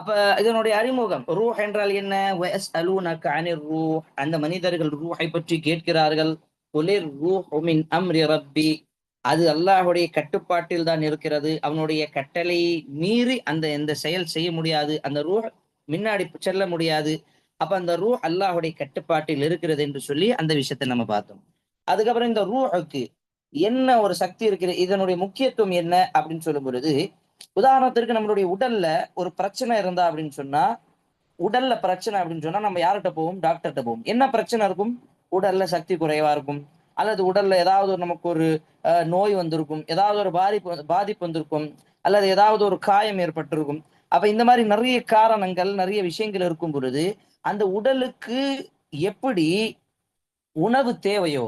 அப்ப இதனுடைய அறிமுகம், ரூஹ் என்றால் என்ன? வயஸ்அலூனக அனிர் ரூஹ், அந்த மனிதர்கள் ரூஹை பற்றி கேட்கிறார்கள். குலிர் ரூஹு மின் அம்ரி ரப்பி, அது அல்லாஹ்வுடைய கட்டுப்பாட்டில் தான் இருக்கிறது. அவனுடைய கட்டளை மீறி அந்த எந்த செயல் செய்ய முடியாது. அந்த ரூஹ் முன்னாடி செல்ல முடியாது. அப்ப அந்த ரூஹ் அல்லாஹ்வுடைய கட்டுப்பாட்டில் இருக்கிறது என்று சொல்லி அந்த விஷயத்தை நம்ம பார்த்தோம். அதுக்கப்புறம் இந்த ரூஹுக்கு என்ன ஒரு சக்தி இருக்குது, இதனுடைய முக்கியத்துவம் என்ன அப்படின்னு சொல்லும் பொழுது, உதாரணத்திற்கு நம்மளுடைய உடல்ல ஒரு பிரச்சனை இருந்தா அப்படின்னு சொன்னா, உடல்ல பிரச்சனை அப்படின்னு சொன்னா நம்ம யார்கிட்ட போவோம்? டாக்டர்ட்ட போவோம். என்ன பிரச்சனை இருக்கும்? உடல்ல சக்தி குறைவா இருக்கும். அல்லது உடல்ல ஏதாவது ஒரு நமக்கு ஒரு நோய் வந்திருக்கும். ஏதாவது ஒரு பாதிப்பு வந்திருக்கும். அல்லது ஏதாவது ஒரு காயம் ஏற்பட்டிருக்கும். அப்ப இந்த மாரி நெறைய காரணங்கள், நெறைய விஷயங்கள் இருக்கும் பொழுது, அந்த உடலுக்கு எப்படி உணவு தேவையோ,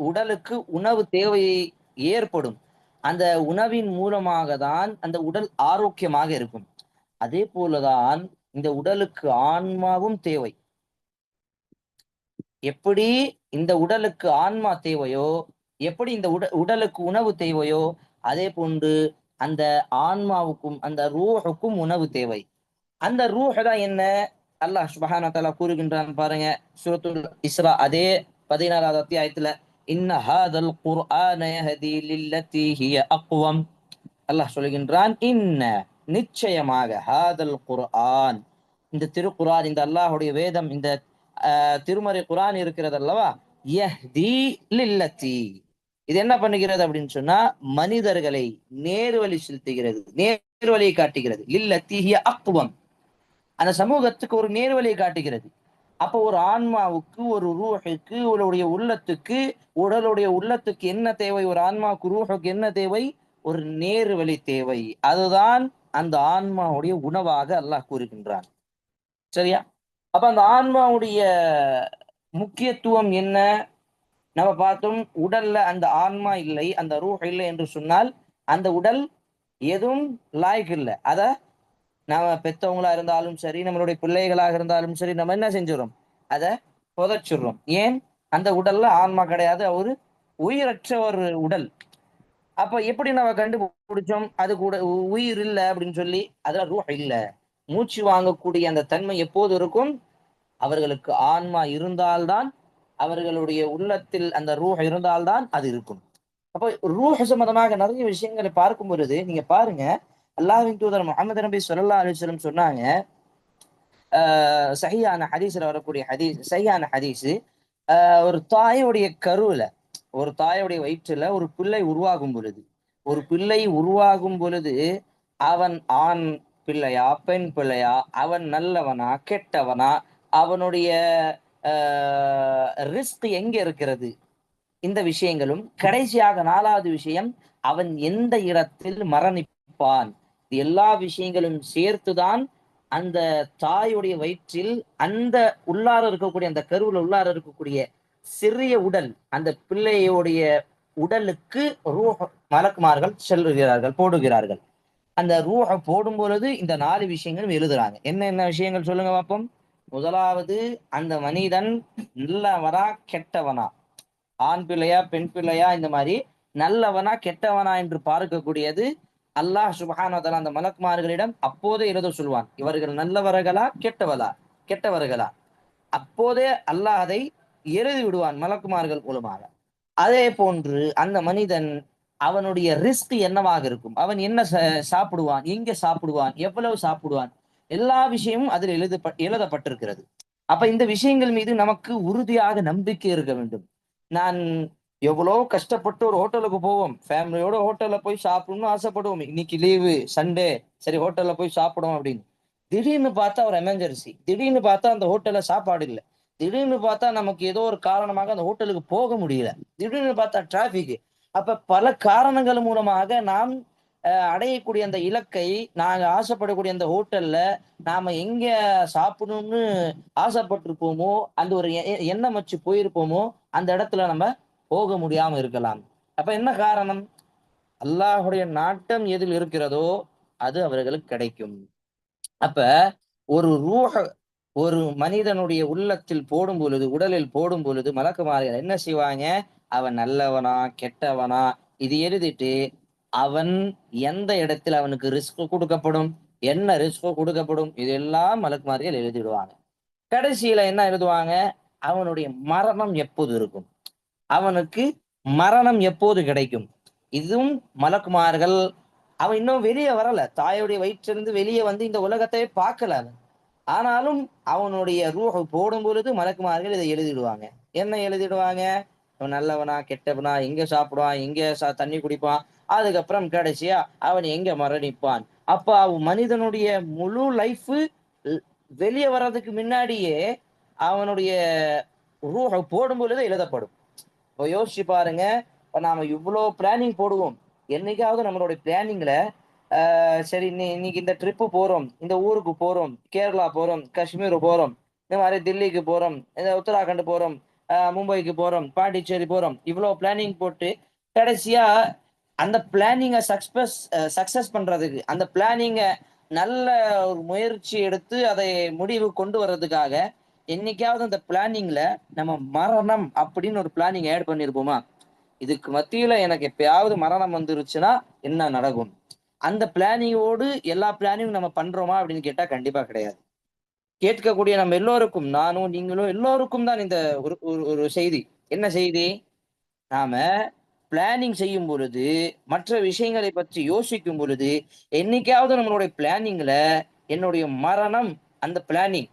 உடலுக்கு உணவு தேவை ஏற்படும். அந்த உணவின் மூலமாக தான் அந்த உடல் ஆரோக்கியமாக இருக்கும். அதே போல தான் இந்த உடலுக்கு ஆன்மாவும் தேவை. எப்படி இந்த உடலுக்கு ஆன்மா தேவையோ, எப்படி இந்த உடலுக்கு உணவு தேவையோ, அதே போன்று அந்த ஆன்மாவுக்கும், அந்த ரூஹுக்கும் உணவு தேவை. அந்த ரூஹ் தான் என்ன? அல்லாஹ் சுப்ஹானஹு வ தஆலா கூறுகின்றான் பாருங்க. சூரத்துல் இஸ்ரா அதே 16வது அத்தியாயத்துல, "இன்ன ஹாதல் குர்ஆன யஹ்தி லில்லதி ஹிய அக்வம்." அல்லாஹ் சொல்கின்றான், நிச்சயமாக ஹாதல் குர்ஆன், இந்த திருக்குர்ஆன், இந்த அல்லாஹ்வுடைய வேதம், இந்த திருமறை குர்ஆன் இருக்கிறது அல்லவா? யஹ்தி லில்லதி, இது என்ன பண்ணுகிறது அப்படின்னு சொன்னா, மனிதர்களை நேர்வழி செலுத்துகிறது, நேர்வழியை காட்டுகிறது. லில்லதி ஹிய அக்வம், அந்த சமூகத்துக்கு ஒரு நேர்வழியை காட்டுகிறது. அப்போ ஒரு ஆன்மாவுக்கு, ஒரு ரூஹுக்கு, உங்களுடைய உள்ளத்துக்கு, உடலுடைய உள்ளத்துக்கு என்ன தேவை? ஒரு ஆன்மாவுக்கு, ரூஹுக்கு என்ன தேவை? ஒரு நேர்வழி தேவை. அதுதான் அந்த ஆன்மாவுடைய உணவாக அல்லாஹ் கூறுகின்றான். சரியா? அப்ப அந்த ஆன்மாவுடைய முக்கியத்துவம் என்ன? நம்ம பார்த்தோம், உடல்ல அந்த ஆன்மா இல்லை, அந்த ரூஹ் இல்லை என்று சொன்னால், அந்த உடல் எதுவும் லாயக்கு இல்ல. அத நாம பெத்தவங்களா இருந்தாலும் சரி, நம்மளுடைய பிள்ளைகளாக இருந்தாலும் சரி, நம்ம என்ன செஞ்சுர்றோம்? அத புதைச்சுர்றோம். ஏன்? அந்த உடல்ல ஆன்மா கிடையாது. ஒரு உயிரற்ற ஒரு உடல். அப்ப எப்படி நம்ம கண்டுபிடிச்சோம்? அது கூட உயிர் இல்ல அப்படின்னு சொல்லி, அதுல ரூஹ் இல்ல. மூச்சு வாங்கக்கூடிய அந்த தன்மை எப்போது இருக்கும்? அவர்களுக்கு ஆன்மா இருந்தால் தான், அவர்களுடைய உள்ளத்தில் அந்த ரூஹ் இருந்தால் தான் அது இருக்கும். அப்ப ரூஹ் சம்பந்தமாக நிறைய விஷயங்களை பார்க்கும் பொழுது, நீங்க பாருங்க, அல்லாஹ்வின் தூதர் முஹம்மது நபி ஸல்லல்லாஹு அலைஹி வஸல்லம் சொன்னாங்க, சஹீஹான ஹதீஸ்ல வரக்கூடிய சஹீஹான ஹதீஸ், ஒரு தாயுடைய கருவுல, ஒரு தாயுடைய வயிற்றுல ஒரு பிள்ளை உருவாகும் பொழுது, ஒரு பிள்ளை உருவாகும் பொழுது, அவன் ஆண் பிள்ளையா? பெண் பிள்ளையா? அவன் நல்லவனா? கெட்டவனா? அவனுடைய அ ரிஸ்க் எங்க இருக்கிறது? இந்த விஷயங்களும், கடைசியாக 4வது விஷயம், அவன் எந்த இடத்தில் மரணிப்பான். இது எல்லா விஷயங்களும் சேர்த்துதான் அந்த தாயுடைய வயிற்றில், அந்த உள்ளார இருக்கக்கூடிய, அந்த கருவுல உள்ளார இருக்கக்கூடிய சிறிய உடல், அந்த பிள்ளையுடைய உடலுக்கு ரூஹ் மலக்குமார்கள் செல்லுகிறார்கள், போடுகிறார்கள். அந்த ரூஹ போடும் பொழுது இந்த 4 விஷயங்களும் எழுதுறாங்க. என்ன விஷயங்கள் சொல்லுங்க பாப்போம்? முதலாவது, அந்த மனிதன் நல்லவனா? கெட்டவனா? ஆண் பிள்ளையா? பெண் பிள்ளையா? இந்த மாரி நல்லவனா? கெட்டவனா? என்று பார்க்கக்கூடியது அல்லாஹ் சுப்ஹானஹு வ தஆலா அந்த மலக்குமார்களிடம் அப்போதே எழுத சொல்வான். இவர்கள் நல்லவர்களா? கெட்டவர்களா? அப்போதே அல்லாஹ் அதை எழுதி விடுவான் மலக்குமார்கள் மூலமாக. அதே போன்று அந்த மனிதன், அவனுடைய ரிஸ்க் என்னவாக இருக்கும்? அவன் என்ன சாப்பிடுவான்? எங்கே சாப்பிடுவான்? எவ்வளவு சாப்பிடுவான்? எல்லா விஷயமும் அதில் எழுதப்பட்டிருக்கிறது. அப்ப இந்த விஷயங்கள் மீது நமக்கு உறுதியாக நம்பிக்கை இருக்க வேண்டும். நான் எவ்வளோ கஷ்டப்பட்டு ஒரு ஹோட்டலுக்கு போவோம். ஃபேமிலியோட ஹோட்டல்ல போய் சாப்பிடணும்னு ஆசைப்படுவோம். இன்னைக்கு லீவு, சண்டே, சரி ஹோட்டல்ல போய் சாப்பிடுவோம் அப்படின்னு. திடீர்னு பார்த்தா ஒரு எமர்ஜென்சி. திடீர்னு பார்த்தா அந்த ஹோட்டல்ல சாப்பாடு இல்ல. திடீர்னு பார்த்தா நமக்கு ஏதோ ஒரு காரணமாக அந்த ஹோட்டலுக்கு போக முடியல. திடீர்னு பார்த்தா டிராபிக். அப்ப பல காரணங்கள் மூலமாக நாம் அடையக்கூடிய அந்த இலக்கை, நாங்க ஆசைப்படக்கூடிய அந்த ஹோட்டல்ல நாம எங்க சாப்பிடணும்னு ஆசைப்பட்டிருப்போமோ, அந்த ஒரு எண்ணம் வச்சு போயிருப்போமோ, அந்த இடத்துல நம்ம போக முடியாம இருக்கலாம். அப்ப என்ன காரணம்? அல்லாஹ்வுடைய நாட்டம் எதில் இருக்கிறதோ, அது அவர்களுக்கு கிடைக்கும். அப்ப ஒரு ஒரு மனிதனுடைய உள்ளத்தில் போடும் பொழுது, உடலில் போடும் பொழுது, மலக்குமார்கள் என்ன செய்வாங்க? அவன் நல்லவனா? கெட்டவனா? இது எழுதிட்டு, அவன் எந்த இடத்தில் அவனுக்கு ரிஸ்க் குடுக்கப்படும்? என்ன ரிஸ்கோ கொடுக்கப்படும், இதெல்லாம் மலக்குமார்கள் எழுதிடுவாங்க. கடைசியில என்ன எழுதுவாங்க? அவனுடைய மரணம் எப்போது இருக்கும்? அவனுக்கு மரணம் எப்போது கிடைக்கும்? இதுவும் மலக்குமார்கள் அவன் இன்னும் வெளிய வரல. தாயுடைய வயிற்றிலிருந்து வெளிய வந்து இந்த உலகத்தையே பார்க்கல அவன். ஆனாலும் அவனுடைய ரூஹ் போடும்பொழுது மலக்குமார்கள் இதை எழுதிடுவாங்க. என்ன எழுதிடுவாங்க? இவன் நல்லவனா? கெட்டவனா? எங்க சாப்பிடுவான்? எங்க தண்ணி குடிப்பான்? அதுக்கப்புறம் கடைசியா அவன் எங்க மரணிப்பான்? அப்ப மனிதனுடைய முழு லைஃபு ல் வெளிய வர்றதுக்கு முன்னாடியே அவனுடைய ரூஹ போடும்பொழுது எழுதப்படும். இப்ப யோசிச்சு பாருங்க. இப்ப நாம இவ்ளோ பிளானிங் போடுவோம். என்னைக்காவது நம்மளுடைய பிளானிங்ல சரி இன்னைக்கு இந்த ட்ரிப்பு போறோம். இந்த ஊருக்கு போறோம். கேரளா போறோம். காஷ்மீர் போறோம். இந்த மாரி தில்லிக்கு போறோம். இந்த உத்தராகண்ட் போறோம். மும்பைக்கு போறோம். பாண்டிச்சேரி போறோம். இவ்ளோ பிளானிங் போட்டு கடைசியா அந்த பிளானிங்க சக்சஸ் பண்றதுக்கு, அந்த பிளானிங்க நல்ல ஒரு முயற்சி எடுத்து அதை முடிவு கொண்டு வர்றதுக்காக, என்னைக்காவது அந்த பிளானிங்ல நம்ம மரணம் அப்படின்னு ஒரு பிளானிங் ஆட் பண்ணியிருப்போமா? இதுக்கு மத்தியில எனக்கு எப்பயாவது மரணம் வந்துருச்சுன்னா என்ன நடக்கும்? அந்த பிளானிங்கோடு எல்லா பிளானிங்கும் நம்ம பண்றோமா அப்படின்னு கேட்டா கண்டிப்பா கிடையாது. கேட்கக்கூடிய நம்ம எல்லோருக்கும், நானும், நீங்களும் எல்லோருக்கும் தான் இந்த ஒரு ஒரு ஒரு செய்தி. என்ன செய்தி? நாம பிளானிங் செய்யும் பொழுது, மற்ற விஷயங்களை பற்றி யோசிக்கும் பொழுது, என்னைக்காவது நம்மளுடைய பிளானிங்ல என்னுடைய மரணம் அந்த பிளானிங்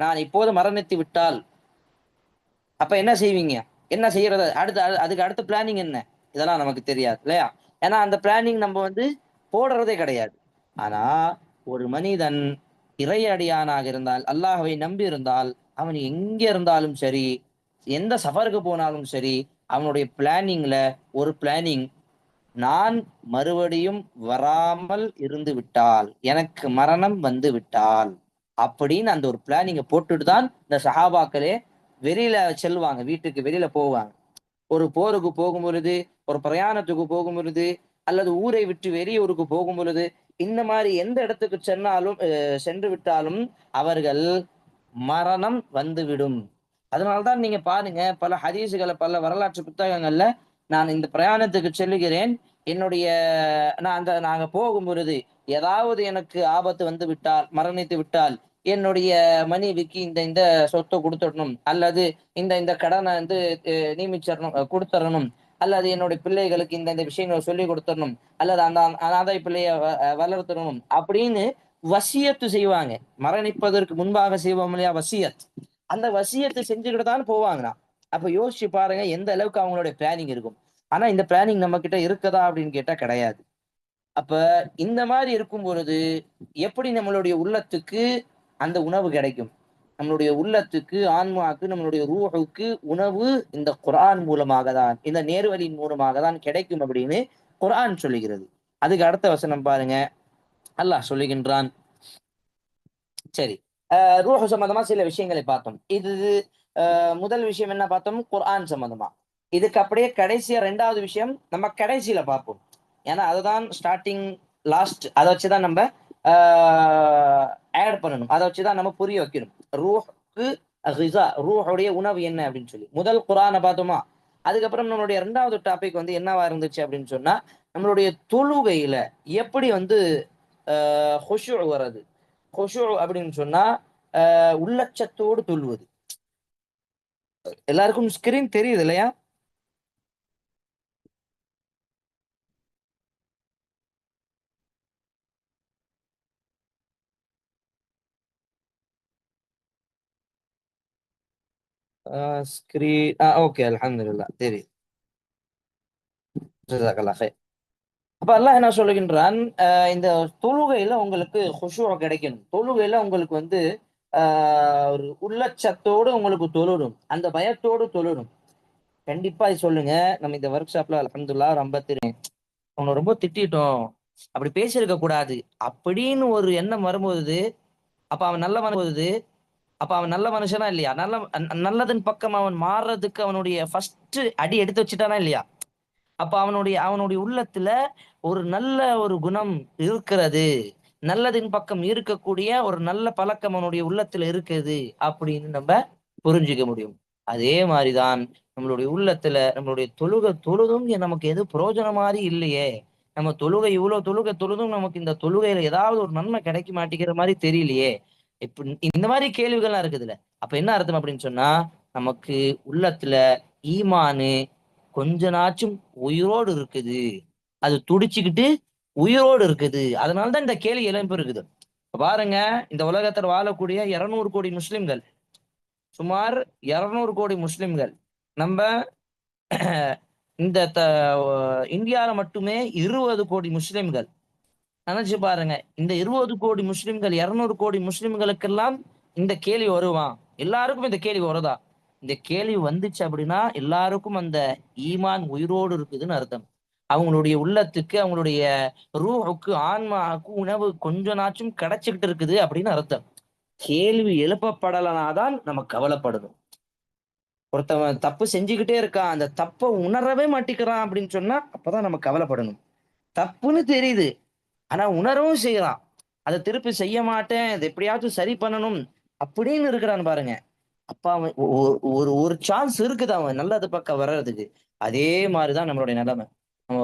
நான் இப்போது மரணித்து விட்டால் அப்ப என்ன செய்வீங்க? என்ன செய்யறது? அதுக்கு அடுத்த பிளானிங் என்ன? இதெல்லாம் நமக்கு தெரியாது இல்லையா? ஏன்னா அந்த பிளானிங் நம்ம வந்து போடுறதே கிடையாது. ஆனா, ஒரு மனிதன் இறையடியானாக இருந்தால், அல்லாஹ்வை நம்பி இருந்தால், அவன் எங்க இருந்தாலும் சரி, எந்த சஃபருக்கு போனாலும் சரி, அவனுடைய பிளானிங்ல ஒரு பிளானிங் நான் மறுபடியும் வராமல் இருந்து விட்டால், எனக்கு மரணம் வந்து விட்டால், அப்படின்னு அந்த ஒரு பிளானிங்க போட்டுட்டு தான் இந்த சஹாபாக்களே வெளியில செல்வாங்க. வீட்டுக்கு வெளியில போவாங்க. ஒரு போருக்கு போகும்பொழுது, ஒரு பிரயாணத்துக்கு போகும்பொழுது, அல்லது ஊரை விட்டு வெளியூருக்கு போகும்பொழுது, இந்த மாரி எந்த இடத்துக்கு சென்னாலும் சென்று விட்டாலும் அவர்கள் மரணம் வந்துவிடும். அதனால தான் நீங்க பாருங்க, பல ஹதீஸ்கள பல வரலாற்று புத்தகங்கள்ல, நான் இந்த பிரயாணத்துக்கு செல்லுகிறேன். என்னுடைய நாங்க போகும்பொழுது, ஏதாவது எனக்கு ஆபத்து வந்து விட்டால், மரணித்து விட்டால், என்னுடைய மனைவிக்கு இந்த இந்த சொத்த குடுத்துடணும். அல்லது இந்த இந்த கடன வந்து நியமிச்சிரணும் குடுத்தரணும். அல்லது என்னுடைய பிள்ளைகளுக்கு இந்த இந்த விஷயங்கள சொல்லிக் குடுத்தரணும். அல்லது அந்த அனாதை பிள்ளைய வளர்த்தரணும். அப்படின்னு வசியத்து செய்வாங்க. மரணிப்பதற்கு முன்பாக செய்வோம் இல்லையா வசியத். அந்த வசியத்த செஞ்சுக்கிட்டு தான் போவாங்களாம். அப்ப யோசிச்சு பாருங்க எந்த அளவுக்கு அவங்களுடைய பிளானிங் இருக்கும். ஆனா இந்த பிளானிங் நம்மகிட்ட இருக்குதா அப்படின்னு கேட்டா கிடையாது. அப்ப இந்த மாரி இருக்கும் பொழுது, எப்படி நம்மளுடைய உள்ளத்துக்கு அந்த உணவு கிடைக்கும்? நம்மளுடைய உள்ளத்துக்கு, ஆன்மாக்கு, நம்மளுடைய ரூஹுக்கு உணவு இந்த குர்ஆன் மூலமாக தான், இந்த நேர்வழியின் மூலமாக தான் கிடைக்கும் அப்படின்னு குர்ஆன் சொல்லுகிறது. அதுக்கு அடுத்த வசனம் பாருங்க. அல்லாஹ் சொல்லுகின்றான். சரி. ரூஹ் சம்மந்தமா சில விஷயங்களை பார்த்தோம். இது முதல் விஷயம் என்ன பார்த்தோம்? குர்ஆன் சம்மந்தமா. இதுக்கு அப்படியே கடைசியா 2வது விஷயம் நம்ம கடைசியில பார்ப்போம். ஏன்னா, அதுதான் ஸ்டார்ட்டிங், லாஸ்ட் அத வச்சு தான் நம்ப ஆ ஆட் பண்ணணும். அத வச்சு தான் நம்ம புரிய வைக்கணும். ரூஹ்க்கு கிஸா ரூஹுடைய உணவு என்ன அப்படின்னு சொல்லி. முதல் குர்ஆன பார்த்தோமா? அதுக்கப்புறம் நம்மளுடைய 2வது டாபிக் வந்து என்னவா இருந்துச்சு அப்படின்னு சொன்னா, நம்மளுடைய தொழுகையில எப்படி வந்து குஷூ வர்றது? குஷூ அப்படின்னு சொன்னா, உள்ளச்சத்தோடு தொழுவது. எல்லாருக்கும் ஸ்கிரீன் தெரியுது இல்லையா? ஆ ஓகே. அல்ஹம்துலில்லாஹ் தெரியுது. ஜஸாக்கல்லாஹ் ஹைர். அப்ப அல்லாஹ் என்ன சொல்லுகின்றான், இந்த தொழுகையில உங்களுக்கு குஷூ கிடைக்கணும். தொழுகையில உங்களுக்கு வந்து ஆ ஒரு உள்ளச்சத்தோடு உங்களுக்கு தொழணும். அந்த பயத்தோடு தொழணும். கண்டிப்பா இது சொல்லுங்க. நம்ம இந்த வொர்க் ஷாப்ல அல்ஹம்துலில்லாஹ் உன்ன ரொம்ப திட்டிட்டோம். அப்படி பேசியிருக்க கூடாது. அப்படின்னு ஒரு எண்ணம் வரும்போது, அப்ப அவன் நல்ல மனுஷனா இல்லையா? நல்லதன் பக்கம் அவன் மாறுறதுக்கு அவனுடைய ஃபர்ஸ்ட் அடி எடுத்து வச்சுட்டானா இல்லையா? அப்ப அவனுடைய அவனுடைய உள்ளத்துல ஒரு நல்ல ஒரு குணம் இருக்கிறது. நல்லதின் பக்கம் இருக்கக்கூடிய ஒரு நல்ல பழக்கம் அவனுடைய உள்ளத்துல இருக்குது அப்படின்னு நம்ப புரிஞ்சுக்க முடியும். அதே மாரி தான் நம்மளுடைய உள்ளத்துல நம்மளுடைய தொழுதும் நமக்கு எதுவும் பிரயோஜனம் மாரி இல்லையே! நம்ம தொழுகை இவ்வளவு தொழுகை தொழுதும் நமக்கு இந்த தொழுகையில ஏதாவது ஒரு நன்மை கிடைக்க மாட்டேங்கிற மாதிரி தெரியலையே. இப்ப இந்த மாதிரி கேள்விகள்லாம் இருக்குதுல்ல. அப்ப என்ன அர்த்தம் அப்படின்னு சொன்னா, நமக்கு உள்ளத்துல ஈமானு கொஞ்ச நாச்சும் உயிரோடு இருக்குது. அது துடிச்சுக்கிட்டு உயிரோடு இருக்குது. அதனாலதான் இந்த கேள்வி எழும்பி இருக்குது. பாருங்க, இந்த உலகத்தில் வாழக்கூடிய 200 கோடி முஸ்லிம்கள், சுமார் 200 கோடி முஸ்லிம்கள். நம்ம இந்த இந்தியால மட்டுமே 20 கோடி முஸ்லிம்கள். நினைச்சு பாருங்க, இந்த 20 கோடி முஸ்லிம்கள் 200 கோடி முஸ்லிம்களுக்கெல்லாம் இந்த கேள்வி வருவான். எல்லாருக்கும் இந்த கேள்வி வருதா? இந்த கேள்வி வந்துச்சு அப்படின்னா எல்லாருக்கும் அந்த ஈமான் உயிரோடு இருக்குதுன்னு அர்த்தம். அவங்களுடைய உள்ளத்துக்கு, அவங்களுடைய ரூஹுக்கு, ஆன்மாவுக்கு உணவு கொஞ்ச நாச்சும் கிடைச்சுக்கிட்டு இருக்குது அப்படின்னு அர்த்தம். கேள்வி எழுப்பப்படலனாதான் நம்ம கவலைப்படணும். ஒருத்தவன் தப்பு செஞ்சுக்கிட்டே இருக்கான், அந்த தப்ப உணரவே மாட்டிக்கிறான் அப்படின்னு சொன்னா அப்பதான் நம்ம கவலைப்படணும். தப்புன்னு தெரியுது, ஆனா உணரவும் செய்யறான். அத திருப்பி செய்ய மாட்டேன், இத எப்படியாச்சும் சரி பண்ணணும் அப்படின்னு இருக்கிறான் பாருங்க. அப்ப அவன் ஒரு ஒரு சான்ஸ் இருக்குது அவன் நல்லது பக்கம் வர்றதுக்கு. அதே மாரிதான் நம்மளுடைய நிலைமை. நம்ம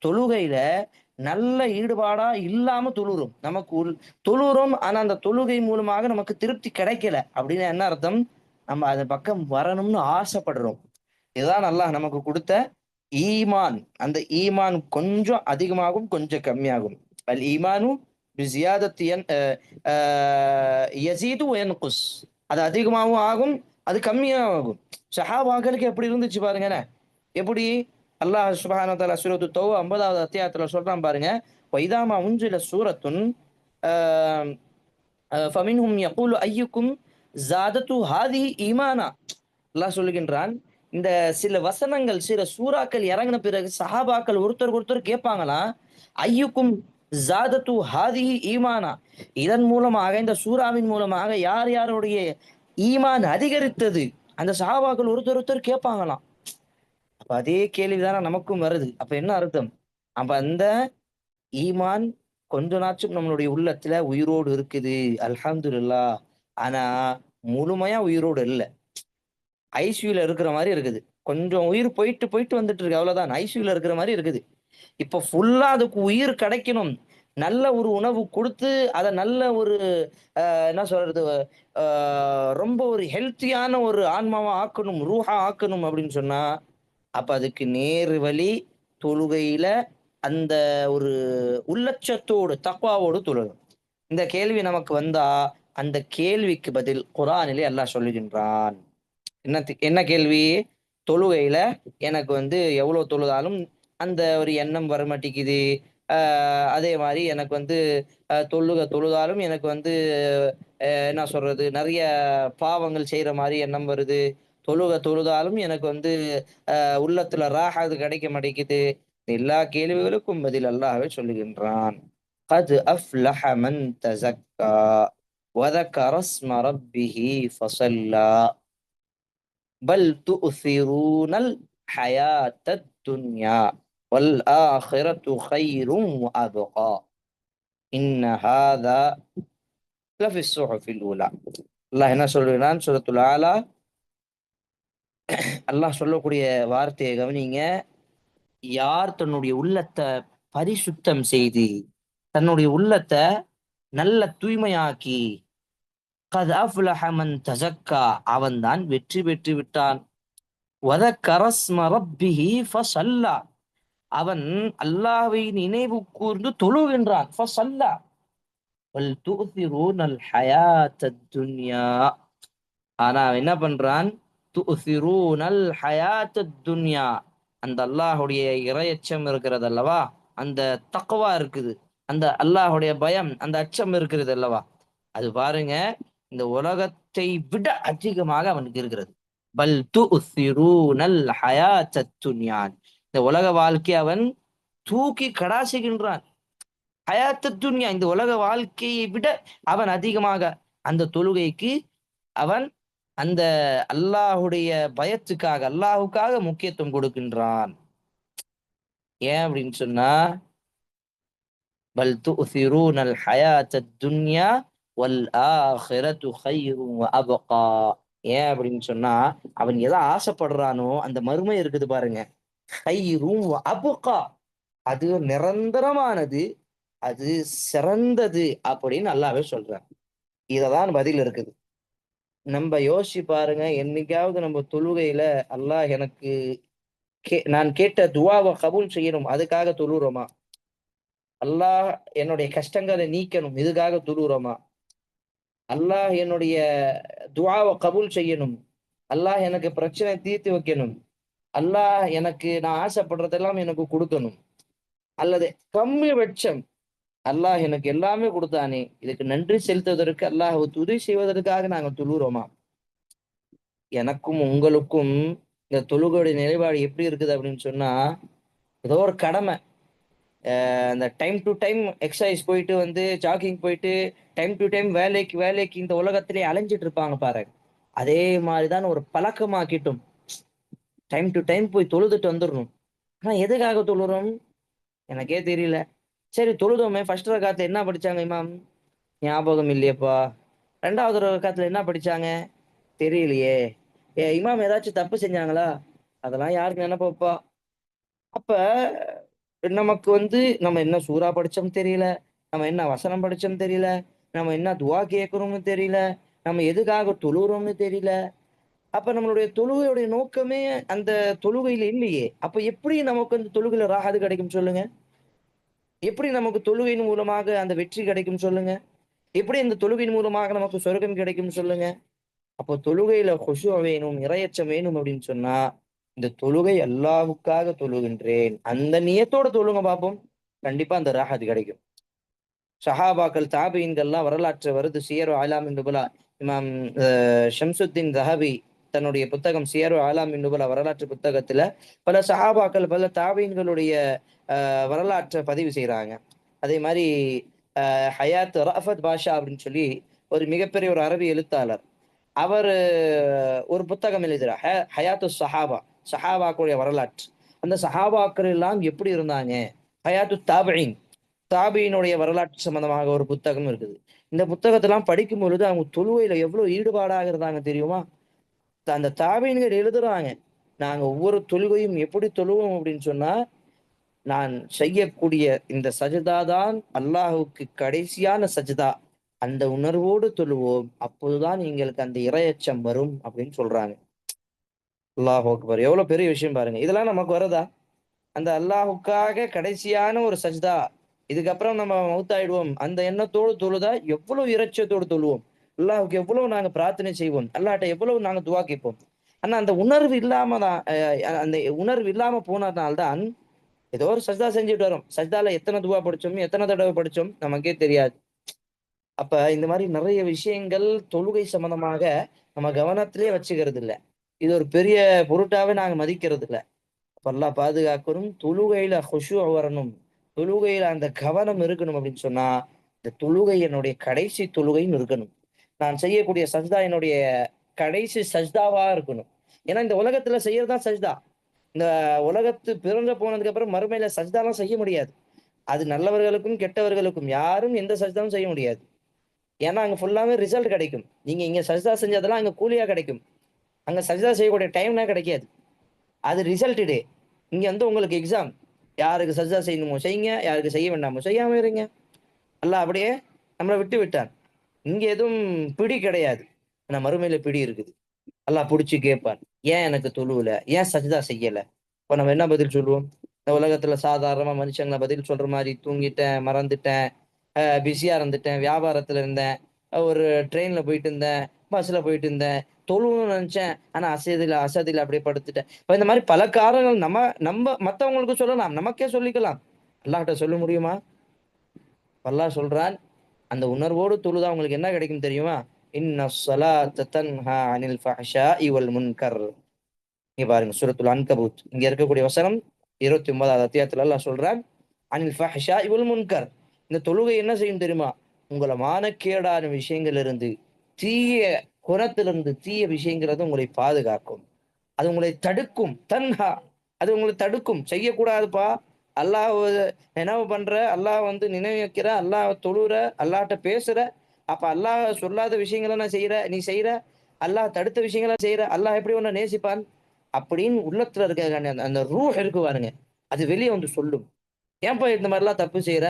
தொழுகையில நல்ல ஈடுபாடா இல்லாம தொழுறோம். நமக்கு தொழுறோம், ஆனா அந்த தொழுகை மூலமாக நமக்கு திருப்தி கிடைக்கல அப்படின்னா என்ன அர்த்தம்? நம்ம அது பக்கம் வரணும்னு ஆசைப்படுறோம். இதுதான் அல்லாஹ் நமக்கு குடுத்த ஈமான். அந்த ஈமான் கொஞ்சம் அதிகமாகும், கொஞ்சம் கம்மியாகும். அல் ஈமானு பிஸியாதத்தி யஸீது வ யன்குஸ். அது அதிகமாவும் ஆகும், அது கம்மியாவும் ஆகும். சஹாபாக்களுக்கு எப்படி இருந்துச்சு பாருங்களேன். எப்படி அல்லாஹ் சுப்ஹானஹு வ தஆலா சூரத்து தௌபா 50வது அத்தியாயத்துல சொல்றான் பாருங்க. "வைதா மா உன்சில சூரத்துன் அ ஃபமின்ஹும் யகூலு அய்யுக்கும் ஸாதத்து ஹாதிஹி ஈமானா." அல்லாஹ் சொல்லுகின்றான், இந்த சில வசனங்கள், சில சூறாக்கள் இறங்கின பிறகு சஹாபாக்கள் ஒருத்தருக்கு ஒருத்தர் கேட்பாங்களாம், ஐயுக்கும் ஜாதத்து ஹாதிஹி ஈமானா. இதன் மூலமாக, இந்த சூறாவின் மூலமாக யார் யாருடைய ஈமான் அதிகரித்தது? அந்த சஹாபாக்கள் ஒருத்தர் ஒருத்தர் கேட்பாங்களாம். அப்ப அதே கேள்விதானே நமக்கும் வருது. அப்ப என்ன அர்த்தம்? அப்ப அந்த ஈமான் கொஞ்ச நாச்சும் நம்மளுடைய உள்ளத்துல உயிரோடு இருக்குது. அல்ஹம்துலில்லாஹ். ஆனா முழுமையா உயிரோடு இல்ல. ஐசியூல இருக்கிற மாரி இருக்குது. கொஞ்சம் உயிர் போயிட்டு, போயிட்டு வந்துட்டு இருக்கு. அவ்வளவுதான். ஐசியூல இருக்கிற மாரி இருக்குது. இப்ப ஃபுல்லா அதுக்கு உயிர் கிடைக்கணும். நல்ல ஒரு உணவு குடுத்து, அத நல்ல ஒரு என்ன சொல்றது? அ ரொம்ப ஒரு ஹெல்த்தியான ஒரு ஆன்மாவா ஆக்கணும், ரூஹா ஆக்கணும் அப்படின்னு சொன்னா, அப்ப அதுக்கு நேர் வழி தொழுகையில அந்த ஒரு உள்ளச்சத்தோடு, தக்வாவோடு தொழணும். இந்த கேள்வி நமக்கு வந்தா, அந்த கேள்விக்கு பதில் குர்ஆனிலே அல்லாஹ் சொல்லுகின்றான். என்ன கேள்வி? தொழுகையில எனக்கு எவ்வளோ தொழுதாலும் அந்த ஒரு எண்ணம் வரமாட்டேங்குது. அ அதே மாரி எனக்கு தொழுதாலும் எனக்கு என்ன சொல்றது? நெறைய பாவங்கள் செய்ற மாரி எண்ணம் வருது. தொழுதாலும் எனக்கு உள்ளத்துல ராஹத் கிடைக்க மாட்டேங்குது. எல்லா கேள்விகளுக்கும் பதில் அல்லாஹ்வே சொல்லுகின்றான். "கத் அஃப்லஹ மன் தஸக்கா வ ذكر اسم ربه فصلى பல் து'சிரூனல் ஹயாத்தத் துன்யா வல் ஆখিরাতু கைரும் வ அப்கா இன்ன ஹாதா லஃபி ஸ்ஸுஹுஃபில் ஊலா." அல்லாஹ் என்ன சொல்றான்? சூரத்துல் ஆலா அல்லாஹ் சொல்லக்கூடிய வார்த்தையை கவனிங்க. யார் தன்னுடைய உள்ளத்த பரிசுத்தம் செய்து, தன்னுடைய உள்ளத்த நல்ல தூய்மையாக்கி, கத் அஃப்லஹ மன் தஸக்கா, அவன்தான் வெற்றி பெற்று விட்டான். வதக்கர ஸ்ம ரப்பிஹி ஃபஸல்லா, அவன் அல்லாஹ்வை நினைவு கூர்ந்து தொழுகின்றான். ஃபஸல்லா வல் து'திரூனல் ஹயாத்தத் துன்யா, ஆனா அவன் என்ன பண்றான்? து'திரூனல் ஹயாத்தத் துன்யா, அந்த அல்லாஹ்வுடைய இறையச்சம் இருக்கிறது அல்லவா? அந்த தக்வா இருக்குது. அந்த அல்லாஹ்வுடைய பயம், அந்த அச்சம் இருக்கிறது அல்லவா? அது பாருங்க, இந்த உலகத்தை விட அதிகமாக அவனுக்கு இருக்கிறது. பல் து'திரூனல் ஹயாத்தத் துன்யா, இந்த உலக வாழ்க்கை அவன் தூக்கி கடாசுகின்றான். ஹயாத்தத் துன்யா, இந்த உலக வாழ்க்கையை விட அவன் அதிகமாக அந்த தொழுகைக்கு அவன் அந்த அல்லாஹ்வுடைய பயத்துக்காக, அல்லாஹ்வுக்காக முக்கியத்துவம் கொடுக்கின்றான். ஏன் அப்படின்னு சொன்னா, பல் து'திரூனல் ஹயாத்தத் துன்யா வல் ஆখিরাতু கைரும் வ அப்கா. ஏன் அப்படின்னு சொன்னா, அவன் எத ஆசைப்படுறானோ அந்த மறுமை இருக்குது பாருங்க. கைரும் வ அப்கா, அது நிரந்தரமானது, அது சிறந்தது அப்படின்னு அல்லாஹ்வே சொல்றான். இததான் பதில் இருக்குது. நம்ப யோசிச்சு பாருங்க, என்னைக்காவது நம்ம தொழுகையில அல்லாஹ் எனக்கு நான் கேட்ட துஆவ கபூல் செய்யணும். அதுக்காக தொழுறோமா? அல்லாஹ் என்னுடைய கஷ்டங்கள நீக்கணும். இதுக்காக தொழுறோமா? அல்லாஹ் என்னுடைய துஆவ கபூல் செய்யணும். அல்லாஹ் எனக்கு பிரச்சனை தீர்த்து வைக்கணும். அல்லாஹ் எனக்கு நான் ஆசைப்படுறதெல்லாம் எனக்கு குடுக்கணும். அல்லது கம்மி பட்சம் அல்லாஹ் எனக்கு எல்லாமே குடுத்தானே! இதுக்கு நன்றி செலுத்துவதற்கு அல்லாஹ்வுக்கு உதவி செய்வதற்காக நாங்க தொழுறோமா? எனக்கும் உங்களுக்கும் இந்த தொழுகையுடைய நிலைப்பாடு எப்படி இருக்குது அப்படின்னு சொன்னா, ஏதோ ஒரு கடமை. அந்த டைம் டூ டைம் எக்சர்சைஸ் போயிட்டு வந்து ஜாக்கிங் போயிட்டு, டைம் டூ டைம் வேலைக்கு வேலைக்கு இந்த உலகத்திலே அலைஞ்சுட்டு இருப்பாங்க பாருங்க. அதே மாரி தான் ஒரு பழக்கமாக்கிட்டோம். டைம் டூ டைம் போய் தொழுதுட்டு வந்துரணும். ஆனா எதுக்காக தொழுறோம்? எனக்கே தெரியல. சரி தொழுதோமே, ஃபர்ஸ்ட் ரக்காத்துல என்ன படிச்சாங்க இமாம்? ஞாபகம் இல்லையேப்பா. 2வது ரக்காத்துல என்ன படிச்சாங்க? தெரியலையே. இமாம் ஏதாச்சும் தப்பு செஞ்சாங்களா? அதெல்லாம் யாருக்கு நெனப்புப்பா. அப்ப நமக்கு வந்து நம்ம என்ன சூறா படிச்சோம் தெரியல. நம்ம என்ன வசனம் படிச்சோம் தெரியல. நம்ம என்ன துஆ கேட்கிறோம்னு தெரியல. நம்ம எதுக்காக தொழுறோம்னு தெரியல. அப்ப நம்மளுடைய தொழுகையுடைய நோக்கமே அந்த தொழுகையில இல்லையே. அப்ப எப்படி நமக்கு அந்த தொழுகையில ராஹத் கிடைக்கும் சொல்லுங்க? எப்படி நமக்கு தொழுகையின் மூலமாக அந்த வெற்றி கிடைக்கும் சொல்லுங்க? எப்படி இந்த தொழுகையின் மூலமாக நமக்கு சொர்க்கம் கிடைக்கும் சொல்லுங்க? அப்போ தொழுகையில குஷூ வேணும், இறையச்சம் வேணும் அப்படின்னு சொன்னா, இந்த தொழுகை அல்லாஹ்வுக்காக தொழுகின்றேன். அந்த நியத்தோட தொழுங்க பாப்போம். கண்டிப்பா அந்த ராஹத் கிடைக்கும். சஹாபாக்கள், தாபீன்கள்லாம் வரலாற்று வருது. சியரு அலாமின் நுபலா. இமாம் அ ஷம்சுத்தீன் தஹபி தன்னுடைய புத்தகம் சியரு அலாமின் நுபலா வரலாற்று புத்தகத்துல பல சஹாபாக்கள், பல தாபீன்களுடைய வரலாற்ற பதிவு செய்றாங்க. அதே மாரி ஹயாத் ரஃபத் பாஷா அப்படின்னு சொல்லி ஒரு மிகப்பெரிய ஒரு அரபி எழுத்தாளர். அவரு ஒரு புத்தகம் எழுதுறார். ஹயாத்து ஸஹாபா. ஸஹாபாக்களுடைய வரலாற்று. அந்த சஹாபாக்கள் எல்லாம் எப்படி இருந்தாங்க? ஹயாத்து தாபிஈன். தாபியினுடைய வரலாற்று சம்பந்தமாக ஒரு புத்தகம் இருக்குது. இந்த புத்தகத்தெல்லாம் படிக்கும் பொழுது அவங்க தொழுகையில எவ்வளவு ஈடுபாடாக இருந்தாங்க தெரியுமா? அந்த தாபீன்கள் எழுதுறாங்க. நாங்க ஒவ்வொரு தொழுகையும் எப்படி தொழுவோம் அப்படின்னு சொன்னா, நான் செய்யக்கூடிய இந்த சஜ்தா தான் அல்லாஹ்வுக்கு கடைசியான சஜ்தா. அந்த உணர்வோடு தொழுவோம். அப்போதுதான் எங்களுக்கு அந்த இரையச்சம் வரும் அப்படின்னு சொல்றாங்க. அல்லாஹ் அக்பர். எவ்வளவு பெரிய விஷயம் பாருங்க. இதெல்லாம் நமக்கு வருதா? அந்த அல்லாஹ்வுக்காக கடைசியான ஒரு சஜ்தா. இதுக்கப்புறம் நம்ம மவுத்தாயிடுவோம். அந்த எண்ணத்தோடு தொழுதா எவ்வளவு இரைச்சத்தோடு தொழுவோம். அல்லாஹ்வுக்கு எவ்வளவு நாங்க பிரார்த்தனை செய்வோம். அல்லாஹ்ட்ட எவ்வளவு நாங்க துஆ கேட்போம். ஆனா அந்த உணர்வு இல்லாம தான் அந்த உணர்வு இல்லாம போனதுனால தான் ஏதோ ஒரு சஜ்தா செஞ்சுட்டு வரோம். சஜ்தால எத்தன துவா படிச்சோம், எத்தன தடவ படிச்சோம் நமக்கே தெரியாது. அப்ப இந்த மாரி நெறைய விஷயங்கள் தொழுகை சம்மந்தமாக நம்ம கவனத்திலேயே வச்சுக்கிறது இல்ல. இது ஒரு பெரிய பொருட்டாவே நாங்க மதிக்கிறது இல்ல. அப்ப அல்லாஹ் பாதுகாக்கணும். தொழுகையில குஷூ வரணும். தொழுகையில அந்த கவனம் இருக்கணும் அப்படின்னு சொன்னா, இந்த தொழுகை என்னுடைய கடைசி தொழுகைன்னு இருக்கணும். நான் செய்யக்கூடிய சஜ்தா என்னுடைய கடைசி சஜ்தாவா இருக்கணும். ஏன்னா இந்த உலகத்துல செய்யறது தான் சஜ்தா. இந்த உலகத்து பிறந்து போனதுக்கு அப்புறம் மறுமையில சஜ்தாலாம் செய்ய முடியாது. அது நல்லவர்களுக்கும், கெட்டவர்களுக்கும் யாரும் எந்த சஜ்தாவும் செய்ய முடியாது. ஏன்னா, அங்க ஃபுல்லாவே ரிசல்ட் கிடைக்கும். நீங்க இங்க சஜ்தா செஞ்சதெல்லாம் அங்க கூலியா கிடைக்கும். அங்க சஜ்தா செய்யக்கூடிய டைம்லாம் கிடைக்காது. அது ரிசல்ட் டே. இங்க வந்து உங்களுக்கு எக்ஸாம். யாருக்கு சஜ்தா செய்யணுமோ செய்யுங்க. யாருக்கு செய்ய வேண்டாமோ செய்யாம இருங்க. அல்லாஹ் அப்படியே நம்மள விட்டு விட்டான். இங்க எதுவும் பிடி கிடையாது. ஆனா மறுமையில பிடி இருக்குது. அல்லாஹ் புடிச்சு கேட்பான். ஏன் எனக்கு தொழுவல? ஏன் சஜ்தா செய்யல? அப்ப நம்ம என்ன பதில் சொல்லுவோம்? இந்த உலகத்துல சாதாரணமா மனுஷங்கள பதில் சொல்ற மாரி தூங்கிட்டேன், மறந்துட்டேன், பிஸியா இருந்துட்டேன், வியாபாரத்துல இருந்தேன், ஒரு ட்ரெயின்ல போயிட்டு இருந்தேன், பஸ்ல போயிட்டு இருந்தேன், தொழுவணும்னு நெனச்சேன். ஆனா அசதியில அப்படியே படுத்துட்டேன். இப்ப இந்த மாரி பல காரணங்கள் நம்ம மத்தவங்களுக்கு சொல்லலாம். நமக்கே சொல்லிக்கலாம். அல்லாஹ்ட்ட சொல்ல முடியுமா? அல்லாஹ் சொல்றான், அந்த உணர்வோடு தொழுதா உங்களுக்கு என்ன கிடைக்கும் தெரியுமா? "இன்ன ஸலாத்த தன்ஹா அனில் ஃபஹ்ஷாஇ வல் முன்கர்." இங்க பாருங்க சூரத்துல் அன்கபூத். இங்க இருக்கக்கூடிய வசனம் 29வது அத்தியாயத்துல அல்லாஹ் சொல்றான், "அனில் ஃபஹ்ஷாஇ வல் முன்கர்." இந்த தொழுகை என்ன செய்யும் தெரியுமா? உங்கள மானக்கேடான விஷயங்களிலிருந்து, தீய குணத்திலிருந்து, தீய விஷயங்களிலிருந்து உங்களை பாதுகாக்கும். அது உங்களை தடுக்கும். தன்ஹா. அது உங்கள தடுக்கும். செய்யக்கூடாதுப்பா. அல்லாஹ் நினைவு பண்ற, அல்லாஹ் வந்து நினைவு வைக்கிற, அல்லாஹ் தொழுற, அல்லாஹ்ட்ட பேசுற. அப்ப அல்லாஹ் சொல்லாத விஷயங்கள நான் செய்ற, நீ செய்ற. அல்லாஹ் தடுத்த விஷயங்கள செய்ற. அல்லாஹ் எப்படி உன்ன நேசிப்பான்? அப்படின்னு உள்ளத்துல இருக்க அந்த அந்த ரூஹ் இருக்கு பாருங்க. அது வெளிய வந்து சொல்லும். ஏன்பா இந்த மாதிரிலாம் தப்பு செய்யற?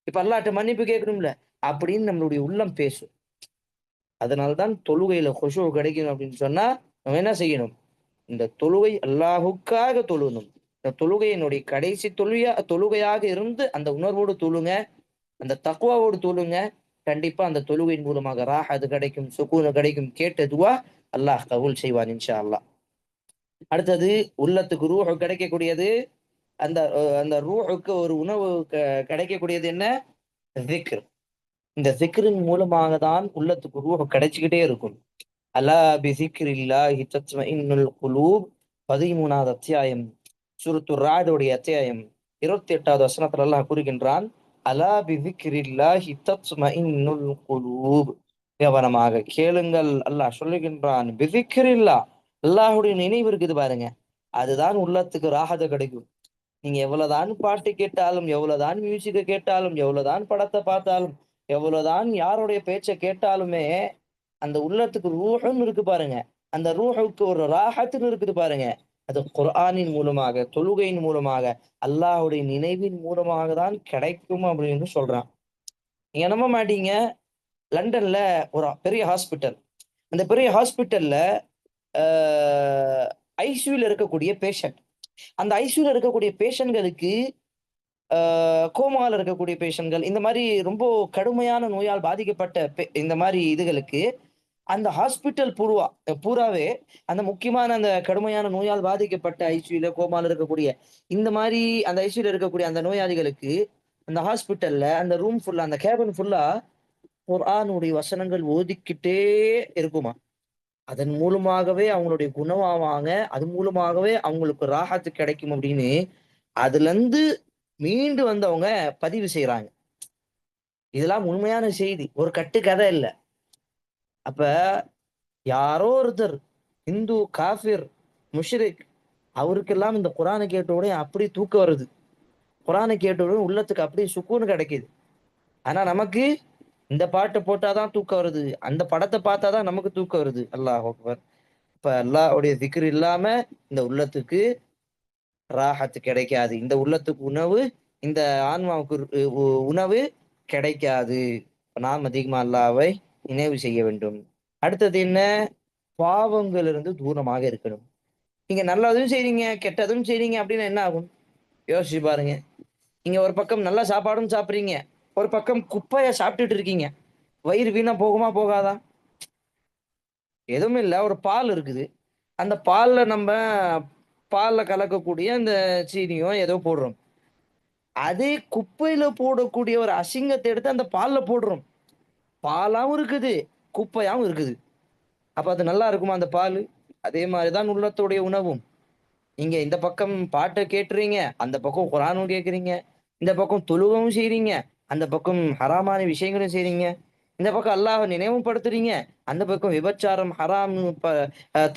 இப்ப அல்லாஹ்ட்ட மன்னிப்பு கேட்கணும்ல அப்படின்னு நம்மளுடைய உள்ளம் பேசும். அதனால்தான் தொழுகையில குஷூ கிடைக்கணும் அப்படின்னு சொன்னா நம்ம என்ன செய்யணும்? இந்த தொழுகை அல்லாஹுக்காக தொழுகணும். இந்த தொழுகை என்னுடைய கடைசி தொழுகையாக இருந்து அந்த உணர்வோடு தொழுங்க. அந்த தக்வாவோடு தொழுங்க. கண்டிப்பா அந்த தொழுகையின் மூலமாக ராஹத் கிடைக்கும், சுகூன் கிடைக்கும். கேட்ட துவா அல்லாஹ் கபூல் செய்வான் இன்ஷா அல்லாஹ். அடுத்தது உள்ளத்துக்கு ரூஹ் கிடைக்கக்கூடியது. அந்த ரூஹுக்கு ஒரு உணவு கிடைக்கக்கூடியது என்ன? திக்ர். இந்த திக்ரின் மூலமாக தான் உள்ளத்துக்கு ரூஹ் கிடைச்சுக்கிட்டே இருக்கும். அலா பிசிக்ரில்லாஹி தத்மஇன்னுல் குலூப் 13வது அத்தியாயம் சூரத்து ராதுடைய அத்தியாயம் 28வது வசனத்துல அல்லாஹ் கூறுகின்றான், அலா பிசிக்ரில்லாஹி தத்மஇன்னுல் குலூப். கவனமாக கேளுங்கள், அல்லாஹ் சொல்லுகின்றான், பிசிக்ரில்லா, அல்லாஹ்வுடைய நினைவு இருக்குது பாருங்க, அதுதான் உள்ளத்துக்கு ராஹத கிடைக்கும். நீங்க எவ்வளவுதான் பாட்டு கேட்டாலும், எவ்வளவுதான் மியூசிக்க கேட்டாலும், எவ்வளவுதான் படத்தை பார்த்தாலும், எவ்வளவுதான் யாருடைய பேச்சை கேட்டாலுமே அந்த உள்ளத்துக்கு ரூஹுன்னு இருக்கு பாருங்க. அந்த ரூஹுக்கு ஒரு ராஹத்துன்னு இருக்குது பாருங்க. அது குர்ஆனின் மூலமாக, தொழுகையின் மூலமாக, அல்லாஹ்வுடைய நினைவின் மூலமாக தான் கிடைக்கும் அப்படின்னு சொல்றான். நீங்க நம்ப மாட்டீங்க. லண்டன்ல ஒரு பெரிய ஹாஸ்பிட்டல். அந்த பெரிய ஹாஸ்பிட்டல்ல அ ஐசியூல இருக்கக்கூடிய பேஷண்ட். அந்த ஐசியூல இருக்கக்கூடிய பேஷண்ட்களுக்கு கோமால இருக்கக்கூடிய பேஷண்ட்கள், இந்த மாரி ரொம்ப கடுமையான நோயால் பாதிக்கப்பட்ட இந்த மாரி இதுகளுக்கு அந்த ஹாஸ்பிட்டல் பூராவே அந்த முக்கியமான அந்த கடுமையான நோயால் பாதிக்கப்பட்ட ஐசியூல, கோமால இருக்கக்கூடிய இந்த மாரி அந்த ஐசியூல இருக்கக்கூடிய அந்த நோயாளிகளுக்கு, அந்த ஹாஸ்பிட்டல்ல அந்த ரூம் ஃபுல்லா, அந்த கேபின் ஃபுல்லா குர்ஆனுடைய வசனங்கள் ஓதிக்கிட்டே இருக்குமா. அதன் மூலமாகவே அவங்களுடைய குணமாவாங்க. அது மூலமாகவே அவங்களுக்கு ராஹத்து கிடைக்கும் அப்படின்னு, அதுலருந்து மீண்டு வந்தவங்க பதிவு செய்றாங்க. இதெல்லாம் உண்மையான செய்தி. ஒரு கட்டுக்கதை இல்ல. அப்ப யாரோ ஒருத்தர் இந்து, காஃபிர், முஷ்ரிக் அவருக்கெல்லாம் இந்த குர்ஆன கேட்ட உடனே அப்படியே தூக்கம் வருது. குர்ஆன கேட்ட உடனே உள்ளத்துக்கு அப்படியே சுக்கூன் கிடைக்குது. ஆனா நமக்கு இந்த பாட்ட போட்டா தான் தூக்கம் வருது. அந்த படத்த பார்த்தா தான் நமக்கு தூக்கம் வருது. அல்லாஹ் அக்பர். இப்ப அல்லாஹ்வுடைய திக்ர் இல்லாம இந்த உள்ளத்துக்கு ராஹத் கிடைக்காது. இந்த உள்ளத்துக்கு உணவு, இந்த ஆன்மாவுக்கு உணவு கிடைக்காது. நாம் அதிகமா அல்லாஹ்வை நினைவு செய்ய வேண்டும். அடுத்தது என்ன? பாவங்களிலிருந்து தூரமாக இருக்கணும். நீங்க நல்லதும் செய்றீங்க, கெட்டதும் செய்றீங்க அப்டின்னா என்ன ஆகும்? யோசிச்சு பாருங்க. நீங்க ஒரு பக்கம் நல்ல சாப்பாடும் சாப்பிடுறீங்க. ஒரு பக்கம் குப்பைய சாப்பிட்டுட்டு இருக்கீங்க. வயிறு வீணா போகுமா? போகாதா? எதுவும் இல்ல. ஒரு பால் இருக்குது. அந்த பால்ல கலக்கக்கூடிய அந்த சீனியோ ஏதோ போடுறோம். அதே குப்பையில போடக்கூடிய ஒரு அசிங்கத்த எடுத்து அந்த பால்ல போடுறோம். பாலாவும் இருக்குது, குப்பையாவும் இருக்குது. அப்ப அது நல்லா இருக்குமா அந்த பாலு? அதே மாரி தான் உள்ளத்துடைய உணவும். நீங்க இந்த பக்கம் பாட்ட கேட்டுறீங்க. அந்த பக்கம் குரானும் கேட்கிறீங்க. இந்த பக்கம் தொழுகவும் செய்றீங்க. அந்த பக்கம் ஹராமான விஷயங்களும் செய்றீங்க. இந்த பக்கம் அல்லாஹ்வ நினைவும் படுத்துறீங்க. அந்த பக்கம் விபச்சாரம், ஹராம், ப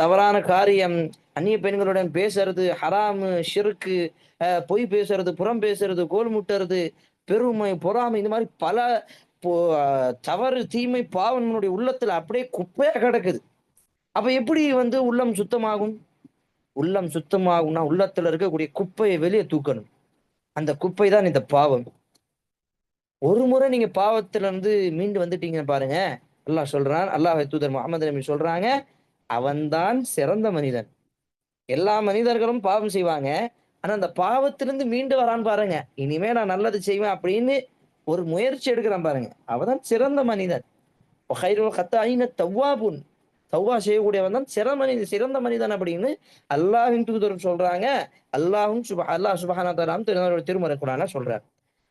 தவறான காரியம், அந்நிய பெண்களுடன் பேசுறது, ஹராமு, ஷிர்க்கு, பொய் பேசுறது, புறம் பேசுறது, கோல் முட்டுறது, பெருமை, பொறாமை இந்த மாரி பல பொ அ தவறு, தீமை, பாவம் நம்மளுடைய உள்ளத்துல அப்படியே குப்பையா கிடக்குது. அப்ப எப்படி உள்ளம் சுத்தமாகும்? உள்ளம் சுத்தமாகும்னா, உள்ளத்துல இருக்கக்கூடிய குப்பைய வெளிய தூக்கணும். அந்த குப்பை தான் இந்த பாவம். ஒரு முறை நீங்க பாவத்திலிருந்து மீண்டு வந்துட்டீங்க பாருங்க. அல்லாஹ் தூதர் முஹம்மது நபி சொல்றாங்க, அவன் தான் சிறந்த மனிதன். எல்லா மனிதர்களும் பாவம் செய்வாங்க. ஆனா, அந்த பாவத்திலிருந்து மீண்டு வரான் பாருங்க. இனிமே நான் நல்லது செய்வேன் அப்படின்னு ஒரு முயற்சி எடுக்கிறான் பாருங்க. அவன்தான் சிறந்த மனிதன். வகைருல் கத்தாயின தவ்வாபுன். தௌபா செய்யக்கூடியவன் தான் சிறந்த மனிதன் அப்படின்னு அல்லாஹ்வின் தூதர் சொல்றாங்க. அல்லாஹ் சுப்ஹானஹு வ தஆலாவும் திருமறை குர்ஆன்ல சொல்றார்.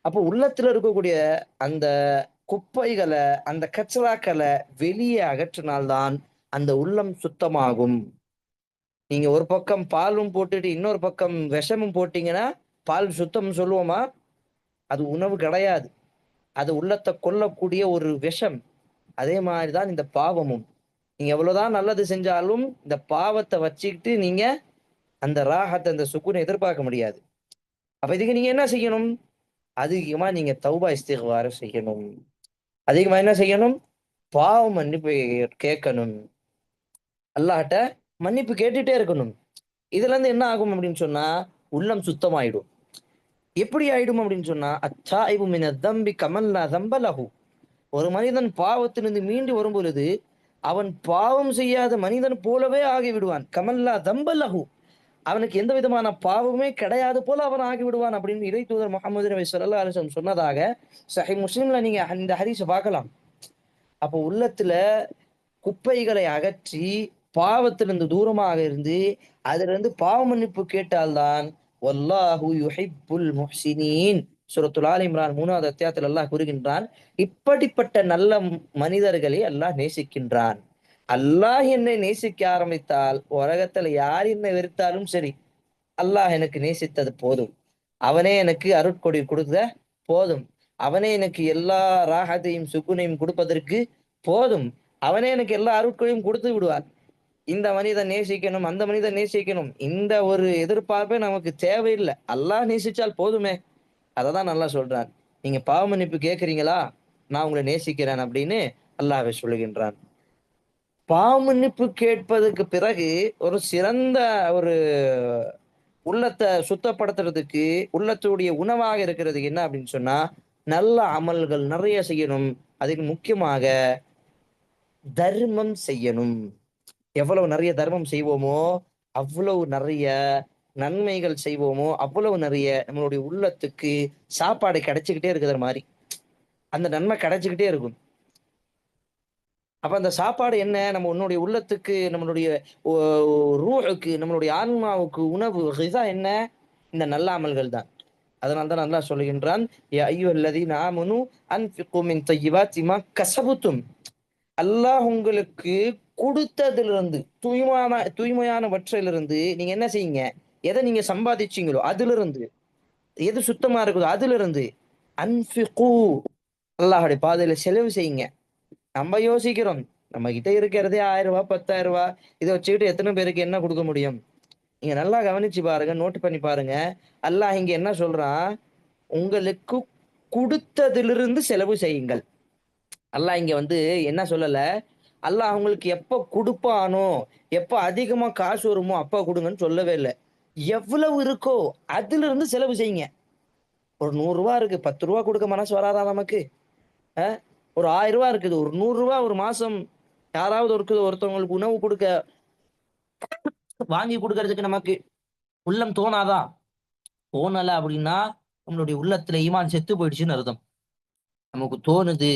அப்போ உள்ளத்துல இருக்கக்கூடிய அந்த குப்பைகள, அந்த கச்ராக்கள வெளியே அகற்றினால்தான் அந்த உள்ளம் சுத்தமாகும். நீங்க ஒரு பக்கம் பாலும் போட்டுட்டு, இன்னொரு பக்கம் விஷமும் போட்டீங்கன்னா, பால் சுத்தம்னு சொல்லுவோமா? அது உணவு கிடையாது. அது உள்ளத்த கொல்லக்கூடிய ஒரு விஷம். அதே மாரி தான் இந்த பாவமும். நீங்க எவ்வளவுதான் நல்லது செஞ்சாலும், இந்த பாவத்த வச்சுக்கிட்டு நீங்க அந்த ராஹத், அந்த சுக்கூன எதிர்பார்க்க முடியாது. அப்ப இதுக்கு நீங்க என்ன செய்யணும்? அதிகமா நீங்க தௌபா இஸ்திக்ஃபார் செய்யணும். அதிகமா என்ன செய்யணும்? பாவ மன்னிப்பு கேட்கணும். அல்லாஹ்ட்ட மன்னிப்பு கேட்டுட்டே இருக்கணும். இதுலருந்து என்ன ஆகும் அப்படின்னு சொன்னா, உள்ளம் சுத்தமாயிடும். எப்படி ஆயிடும் அப்படின்னு சொன்னா, அத்தாயிபு மின தம்பி கமல்லா தம்பலஹு. ஒரு மனிதன் பாவத்திலிருந்து மீண்டு வரும் பொழுது அவன் பாவம் செய்யாத மனிதன் போலவே ஆகிவிடுவான். கமல்லா தம்பலஹு. அவனுக்கு எந்த விதமான பாவமே கிடையாது போல அவன் ஆகிவிடுவான் அப்படின்னு இறை தூதர் முகமது நபி ஸல்லல்லாஹு அலைஹி வஸல்லம் சொன்னதாக சஹீஹ் முஸ்லிம்ல நீங்க இந்த ஹதீஸ பார்க்கலாம். அப்போ உள்ளத்துல குப்பைகளை அகற்றி பாவத்திலிருந்து தூரமாக இருந்து அதிலிருந்து பாவ மன்னிப்பு கேட்டால்தான் வல்லாஹு யுஹிப்புல் முஹ்சினீன். சூரத்துல் ஆல் இம்ரான் 3வது அத்தியாயத்தில் அல்லாஹ் கூறுகின்றான், இப்படிப்பட்ட நல்ல மனிதர்களை அல்லாஹ் நேசிக்கின்றான். அல்லாஹ் என்னை நேசிக்க ஆரம்பித்தால் உலகத்துல யார் என்னை வெறுத்தாலும் சரி, அல்லாஹ் எனக்கு நேசித்தது போதும். அவனே எனக்கு அருட்கொடை கொடுத்த போதும். அவனே எனக்கு எல்லா ராகத்தையும் சுக்குனையும் கொடுப்பதற்கு போதும். அவனே எனக்கு எல்லா அருட்கொடையும் கொடுத்து விடுவார். இந்த மனிதன் நேசிக்கணும், அந்த மனிதன் நேசிக்கணும். இந்த ஒரு எதிர்பார்ப்பே நமக்கு தேவையில்ல. அல்லாஹ் நேசிச்சால் போதுமே! அததான் அல்லாஹ் சொல்றான். நீங்க பாவ மன்னிப்பு கேட்கிறீங்களா? நான் உங்கள நேசிக்கிறேன் அப்படின்னு அல்லாஹ்வே சொல்லுகின்றான். பாவ மன்னிப்பு கேட்பதற்கு பிறகு ஒரு சிறந்த ஒரு உள்ளத்த சுத்தப்படுத்துறதுக்கு, உள்ளத்துடைய உணவாக இருக்கிறதுக்கு என்ன அப்படின்னு சொன்னா, நல்ல அமல்கள் நெறைய செய்யணும். அதுக்கு முக்கியமாக தர்மம் செய்யணும். எவ்வளவு நெறைய தர்மம் செய்வோமோ, அவ்வளவு நெறைய நன்மைகள் செய்வோமோ, அவ்வளவு நெறைய நம்மளுடைய உள்ளத்துக்கு சாப்பாடு கிடைச்சுக்கிட்டே இருக்குற மாரி. அந்த நன்மை கிடைச்சுக்கிட்டே இருக்கும். அப்ப அந்த சாப்பாடு என்ன? நம்ம உன்னுடைய உள்ளத்துக்கு, நம்மளுடைய ஒ ரூஹுக்கு, நம்மளுடைய ஆன்மாவுக்கு உணவு கிஸா என்ன? இந்த நல்ல அமல்கள் தான். அதனால தான் அல்லாஹ் சொல்லுகின்றான், யா அய்யுஹல்லதீன ஆமனூ அன்ஃபிகு மின் தய்யிபாத்தி மா கஸபுத்தும். அல்லாஹ் உங்களுக்கு குடுத்ததிலிருந்து, தூய்மையானவற்றிலிருந்து நீங்க என்ன செய்யுங்க? எத நீங்க சம்பாதிச்சீங்களோ அதிலிருந்து, எது சுத்தமா இருக்குதோ அதிலிருந்து அன்ஃபிகு, அல்லாஹ்வுடைய பாதையில செலவு செய்யுங்க. நம்ம யோசிக்கிறோம். நம்மகிட்ட இருக்கிறதே ரூ. 1000 ரூ. 10,000 இத வச்சுக்கிட்டு எத்தன பேருக்கு என்ன குடுக்க முடியும்? நீங்க நல்லா கவனிச்சு பாருங்க. நோட் பண்ணி பாருங்க. அல்லாஹ் இங்க என்ன சொல்றான்? உங்களுக்கு குடுத்ததிலிருந்து செலவு செய்யுங்கள். அல்லாஹ் இங்க வந்து என்ன சொல்லல, அல்லாஹ் உங்களுக்கு எப்ப குடுப்பானோ, எப்ப அதிகமா காசு வருமோ அப்ப குடுங்கன்னு சொல்லவே இல்ல. எவ்வளவு இருக்கோ அதிலிருந்து செலவு செய்யுங்க. ஒரு ரூ. 100 இருக்கு. ரூ. 10 குடுக்க மனசு வராதா நமக்கு? அ ஒரு ரூ. 1000 இருக்குது. ஒரு ரூ. 100 ஒரு மாசம் யாராவது ஒருத்தவங்களுக்கு உணவு குடுக்க, வாங்கி குடுக்கறதுக்கு நமக்கு உள்ளம் தோணாதா? தோணல அப்படின்னா, நம்மளுடைய உள்ளத்துல ஈமான் செத்து போயிடுச்சுன்னு அர்த்தம். நமக்கு தோணுது,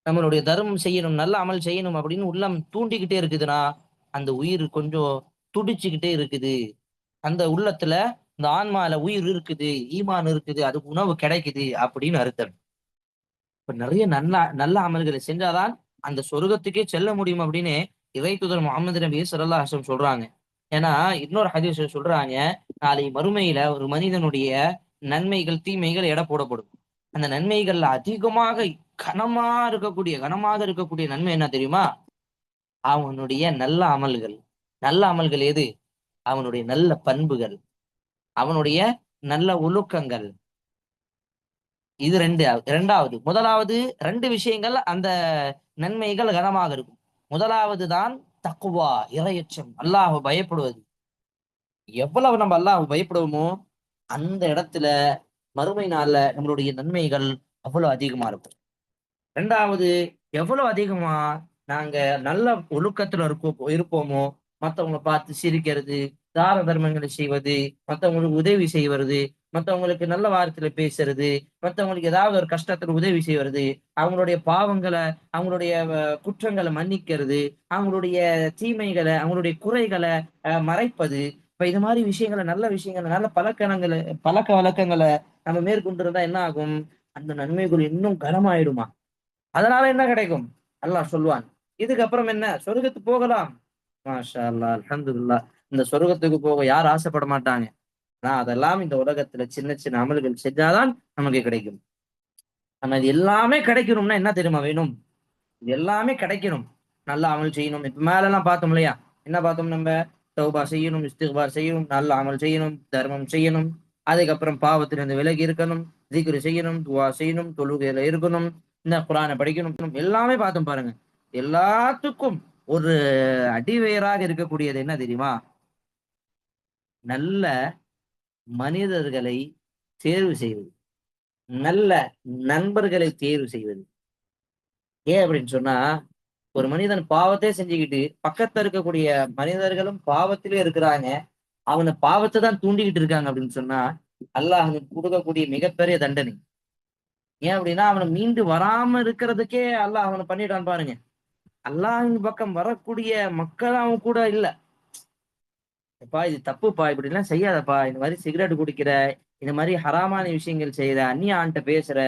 நம்மளுடைய தர்மம் செய்யணும், நல்ல அமல் செய்யணும் அப்படின்னு உள்ளம் தூண்டிக்கிட்டே இருக்குதுன்னா, அந்த உயிர் கொஞ்சம் துடிச்சுக்கிட்டே இருக்குது. அந்த உள்ளத்துல, இந்த ஆன்மால உயிர் இருக்குது, ஈமான் இருக்குது, அதுக்கு உணவு கிடைக்குது அப்படின்னு அர்த்தம். இப்ப நெறைய நல்ல நல்ல அமல்களை செஞ்சாதான் அந்த சொர்க்கத்துக்கே செல்ல முடியும் அப்படின்னு இறை தூதர் முகமது நபி ஸல்லல்லாஹு அலைஹி வஸல்லம் சொல்றாங்க. ஏன்னா, இன்னொரு ஹதீஸ்ல சொல்றாங்க, நாளை மறுமையில ஒரு மனிதனுடைய நன்மைகள், தீமைகள் எடை போடப்படும். அந்த நன்மைகள்ல அதிகமாக கனமாக இருக்கக்கூடிய நன்மை என்ன தெரியுமா? அவனுடைய நல்ல அமல்கள். நல்ல அமல்கள் எது? அவனுடைய நல்ல பண்புகள், அவனுடைய நல்ல ஒழுக்கங்கள். இது 2வது. 1வது 2 விஷயங்கள் அந்த நன்மைகள் கனமாக இருக்கும். 1வது தான் தக்வா, இறையச்சம், அல்லாஹ்வ பயப்படுவது. எவ்வளவு நம்ம அல்லாஹ்வ பயப்படுவோமோ, அந்த இடத்துல மறுமை நாள்ல நம்மளுடைய நன்மைகள் அவ்வளவு அதிகமா இருக்கும். 2வது எவ்வளவு அதிகமா நாங்க நல்ல ஒழுக்கத்துல இருப்போமோ, மத்தவங்கள பார்த்து சிரிக்கிறது, தான தர்மங்களை செய்வது, மத்தவங்களுக்கு உதவி செய்வது, மத்தவங்களுக்கு நல்ல வார்த்தையில பேசுறது, மத்தவங்களுக்கு ஏதாவது ஒரு கஷ்டத்துல உதவி செய்வது, அவங்களுடைய பாவங்கள, அவங்களுடைய குற்றங்கள மன்னிக்கிறது, அவங்களுடைய தீமைகள, அவங்களுடைய குறைகள மறைப்பது. இப்ப இது மாரி விஷயங்கள, நல்ல விஷயங்கள, நல்ல பழக்கவழக்கங்கள நம்ம மேற்கொண்டிருந்தா என்ன ஆகும்? அந்த நன்மைகள் இன்னும் கனமாயிடுமா? அதனால என்ன கிடைக்கும்? அல்லாஹ் சொல்வான். இதுக்கப்புறம் என்ன? சொர்க்கத்துக்கு போகலாம். மாஷா அல்லாஹ், அல்ஹம்துலில்லாஹ். இந்த சொர்க்கத்துக்கு போக யார் ஆசைப்பட மாட்டாங்க? ஆனா அதெல்லாம் இந்த உலகத்துல சின்ன சின்ன அமல்கள் செஞ்சாதான் நமக்கு கிடைக்கும். ஆனா இது எல்லாமே கிடைக்கணும்னா என்ன தெரியுமா வேணும்? இது எல்லாமே கிடைக்கணும். நல்ல அமல் செய்யணும். இப்ப மேலலாம் பார்த்தோம் இல்லையா? என்ன பார்த்தோம் நம்ப? தௌபா செய்யணும், இஸ்திக்பார் செய்யணும், நல்ல அமல் செய்யணும், தர்மம் செய்யணும். அதுக்கப்புறம் பாவத்திலிருந்து விலகி இருக்கணும், திக்ர் செய்யணும், துவா செய்யணும், தொழுகையில இருக்கணும், இந்த குர்ஆன படிக்கணும். எல்லாமே பார்த்தோம் பாருங்க. எல்லாத்துக்கும் ஒரு அடிவேராக இருக்கக்கூடியது என்ன தெரியுமா? நல்ல மனிதர்களை தேர்வு செய்வது, நல்ல நண்பர்களை தேர்வு செய்வது. ஏன் அப்படின்னு சொன்னா, ஒரு மனிதன் பாவத்தை செஞ்சுக்கிட்டு பக்கத்துல இருக்கக்கூடிய மனிதர்களும் பாவத்திலே இருக்கிறாங்க, அவன பாவத்தை தான் தூண்டிக்கிட்டு இருக்காங்க அப்படின்னு சொன்னா, அல்லாஹ் அவனுக்கு கொடுக்கக்கூடிய மிகப்பெரிய தண்டனை. ஏன் அப்படின்னா அவனை மீண்டு வராம இருக்கிறதுக்கே அல்லாஹ் அவனை பண்ணிட்டான் பாருங்க. அல்லாஹ்வின் பக்கம் வரக்கூடிய மக்கள் அவன் கூட இல்ல. "எப்பா இது தப்புப்பா, இப்படி எல்லாம் செய்யாதப்பா, இந்த மாதிரி சிகரெட் குடிக்கிற, இந்த மாதிரி ஹராமான விஷயங்கள் செய்யற, அந்நிய ஆண்கிட்ட பேசுற,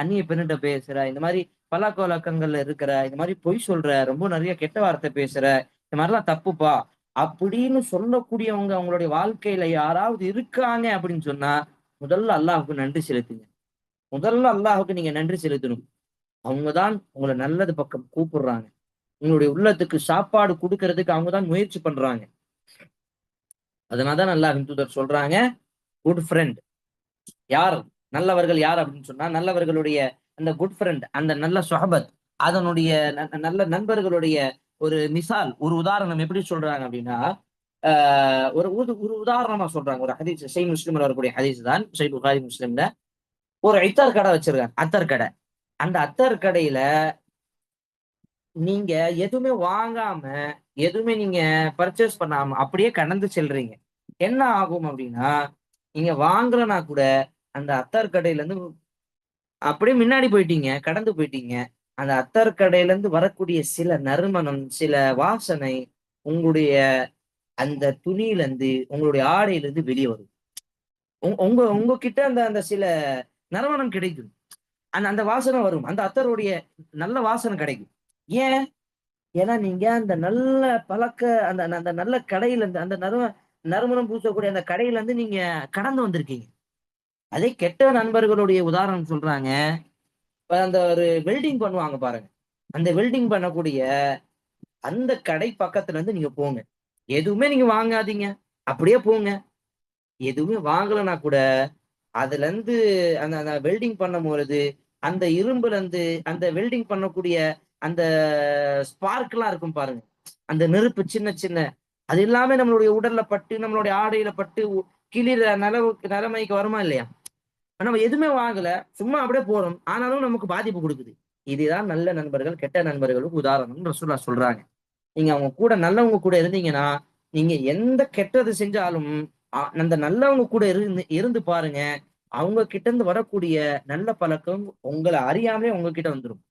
அந்நிய பெண்ணிட்ட பேசுற, இந்த மாதிரி பழக்க வழக்கங்கள்ல இருக்கிற, இந்த மாதிரி பொய் சொல்ற, ரொம்ப நிறைய கெட்ட வார்த்தை பேசுற, இந்த மாதிரிலாம் தப்புப்பா" அப்படின்னு சொல்லக்கூடியவங்க அவங்களுடைய வாழ்க்கையில யாராவது இருக்காங்க அப்படின்னு சொன்னா, முதல்ல அல்லாஹ்வுக்கு நன்றி செலுத்துங்க. முதல்ல அல்லாஹ்வுக்கு நீங்க நன்றி செலுத்தணும். அவங்க தான் உங்கள நல்லது பக்கம் கூப்பிடுறாங்க. உங்களுடைய உள்ளத்துக்கு சாப்பாடு குடுக்கறதுக்கு அவங்க தான் முயற்சி பண்றாங்க. அதனால தான் அல்லாஹ்வின் தூதர் சொல்றாங்க, குட் ஃபிரெண்ட் யார்? நல்லவர்கள் யார் அப்படின்னு சொன்னா, நல்லவர்களுடைய அந்த குட் ஃபிரெண்ட், அந்த நல்ல சொஹபத், அதனுடைய நல்ல நண்பர்களுடைய ஒரு மிசால், ஒரு உதாரணம் எப்படி சொல்றாங்க அப்படின்னா, ஆ ஒரு உதாரணமா சொல்றாங்க. ஒரு ஹதீஸ் சஹீஹ் முஸ்லிம்ல வரக்கூடிய ஹதீஸ் தான். சஹீஹ் புகாரி, முஸ்லிம்ல. ஒரு இத்தர் கடை வச்சிருக்காங்க. அத்தர் கடை. அந்த அத்தர் கடையில நீங்க எதுவுமே வாங்காம, எதுவுமே நீங்க பர்ச்சேஸ் பண்ணாம அப்படியே கடந்து செல்றீங்க. என்ன ஆகும் அப்படின்னா, நீங்க வாங்கலன்னா கூட அந்த அத்தர் கடையிலருந்து அப்படியே முன்னாடி போயிட்டீங்க. கடந்து போயிட்டீங்க. அந்த அத்தர் கடையிலருந்து வரக்கூடிய சில நறுமணம், சில வாசனை உங்களுடைய அந்த துணியிலருந்து, உங்களுடைய ஆடையிலருந்து வெளிய வரும். உங்க உங்க கிட்ட அந்த அந்த சில நறுமணம் கிடைக்கும். அந்த அந்த வாசனை வரும். அந்த அத்தருடைய நல்ல வாசனை கிடைக்கும். ஏன்? ஏன்னா நீங்க அந்த நல்ல பழக்க அந்த அந்த நல்ல கடையிலருந்து அந்த நறுமணம் பூசக்கூடிய அந்த கடையிலருந்து நீங்க கடந்து வந்திருக்கீங்க. அதே கெட்ட நண்பர்களுடைய உதாரணம் சொல்றாங்க. அந்த ஒரு வெல்டிங் பண்ணுவாங்க பாருங்க. அந்த வெல்டிங் பண்ணக்கூடிய அந்த கடை பக்கத்துல இருந்து நீங்க போங்க. எதுவுமே நீங்க வாங்காதீங்க. அப்படியே போங்க. எதுவுமே வாங்கலன்னா கூட, அதுலருந்து அந்த அந்த வெல்டிங் பண்ணும்பொழுது, அந்த இரும்புலருந்து அந்த வெல்டிங் பண்ணக்கூடிய அந்த ஸ்பார்க்லாம் இருக்கும் பாருங்க. அந்த நெருப்பு சின்ன சின்ன அது எல்லாமே நம்மளுடைய உடல்ல பட்டு, நம்மளுடைய ஆடையில பட்டு கிழிற நிலைமைக்கு வருமா இல்லையா? நம்ம எதுவுமே வாங்கல. சும்மா அப்படியே போறோம். ஆனாலும் நமக்கு பாதிப்பு குடுக்குது. இதுதான் நல்ல நண்பர்கள், கெட்ட நண்பர்களுக்கு உதாரணம்னு ரசூலுல்லாஹ் சொல்றாங்க. நீங்க அவங்க கூட நல்லவங்க கூட இருந்தீங்கன்னா, நீங்க எந்த கெட்டது செஞ்சாலும், அந்த நல்லவங்க கூட இருந்து இருந்து பாருங்க. அவங்க கிட்ட இருந்து வரக்கூடிய நல்ல பழக்கம் உங்கள அறியாமலே உங்ககிட்ட வந்துரும்.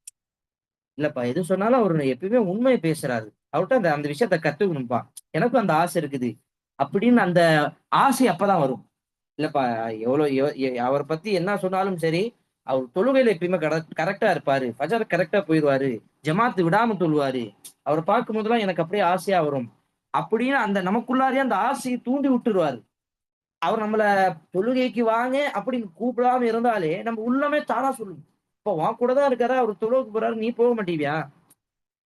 இல்லப்பா எது சொன்னாலும் அவரு எப்பயுமே உண்மைய பேசுறாரு. அவர்ட்ட அந்த அந்த விஷயத்த கத்துக்கணும்ப்பா. எனக்கும் அந்த ஆசை இருக்குது. அப்படின்னு அந்த ஆசை அப்பதான் வரும். இல்லப்பா எவ்வளோ அவர பத்தி என்ன சொன்னாலும் சரி, அவர் தொழுகையில எப்பயுமே கரெக்ட்டா இருப்பாரு. ஃபஜர் கரெக்ட்டா போயிருவாரு. ஜமாத் விடாம தொழுவாரு. அவர பார்க்கும்போதெல்லாம் எனக்கு அப்படியே ஆசையா வரும். அப்படின்னு அந்த நமக்குள்ளாரயே அந்த ஆசைய தூண்டி விட்டுருவாரு. அவர் நம்மள தொழுகைக்கு வாங்க அப்படின்னு கூப்பிடாம இருந்தாலே, நம்ம உள்ளமே தானா சொல்லும். இப்போ உன் கூட தான் இருக்காரு. அவரு தொழுகைக்கு போறாரு. நீ போக மாட்டீவியா?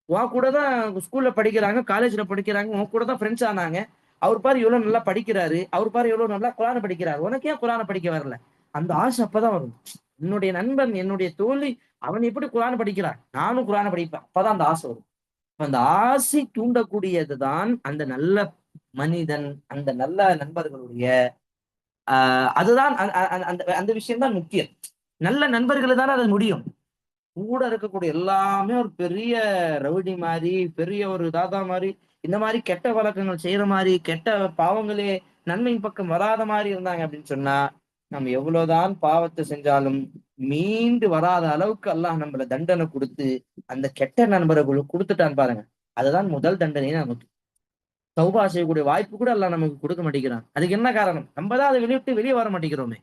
உன் கூட தான் ஸ்கூல்ல படிக்கிறாங்க, காலேஜ்ல படிக்கிறாங்க. உன் கூட தான் ஃப்ரெண்ட்ஸ் ஆனாங்க. அவரு பாரு எவ்வளோ நல்லா படிக்கிறாரு. அவரு பாரு எவ்வளோ நல்லா குரான் படிக்கிறாரு. உனக்கு ஏன் குரான படிக்க வரல? அந்த ஆசை அப்பதான் வரும். என்னுடைய நண்பன், என்னுடைய தோழி அவன் எப்படி குரான் படிக்கிறான்? நானும் குரான படிப்பேன். அப்பதான் அந்த ஆசை வரும். அந்த ஆசை தூண்டக்கூடியது தான் அந்த நல்ல மனிதன், அந்த நல்ல நண்பர்களுடைய அதுதான் அந்த அந்த விஷயம் தான் முக்கியம். நல்ல நண்பர்கள தானே அது முடியும். கூட இருக்கக்கூடிய எல்லாமே ஒரு பெரிய ரவுடி மாரி, பெரிய ஒரு தாதா மாரி, இந்த மாரி கெட்ட பழக்கங்கள் செய்ற மாரி, கெட்ட பாவங்களே நன்மையின் பக்கம் வராத மாரி இருந்தாங்க அப்படின்னு சொன்னா, நம்ம எவ்வளவுதான் பாவத்த செஞ்சாலும், மீண்டு வராத அளவுக்கு அல்லாஹ் நம்மள தண்டனை குடுத்து, அந்த கெட்ட நண்பர்களுக்கு குடுத்துட்டான் பாருங்க. அதுதான் முதல் தண்டனையே நமக்கு. தௌபா செய்யக்கூடிய வாய்ப்பு கூட அல்லாஹ் நமக்கு குடுக்க மாட்டேங்கிறான். அதுக்கு என்ன காரணம்? நம்ம தான் அத விட்டு வெளிய வர மாட்டேங்கிறோமே.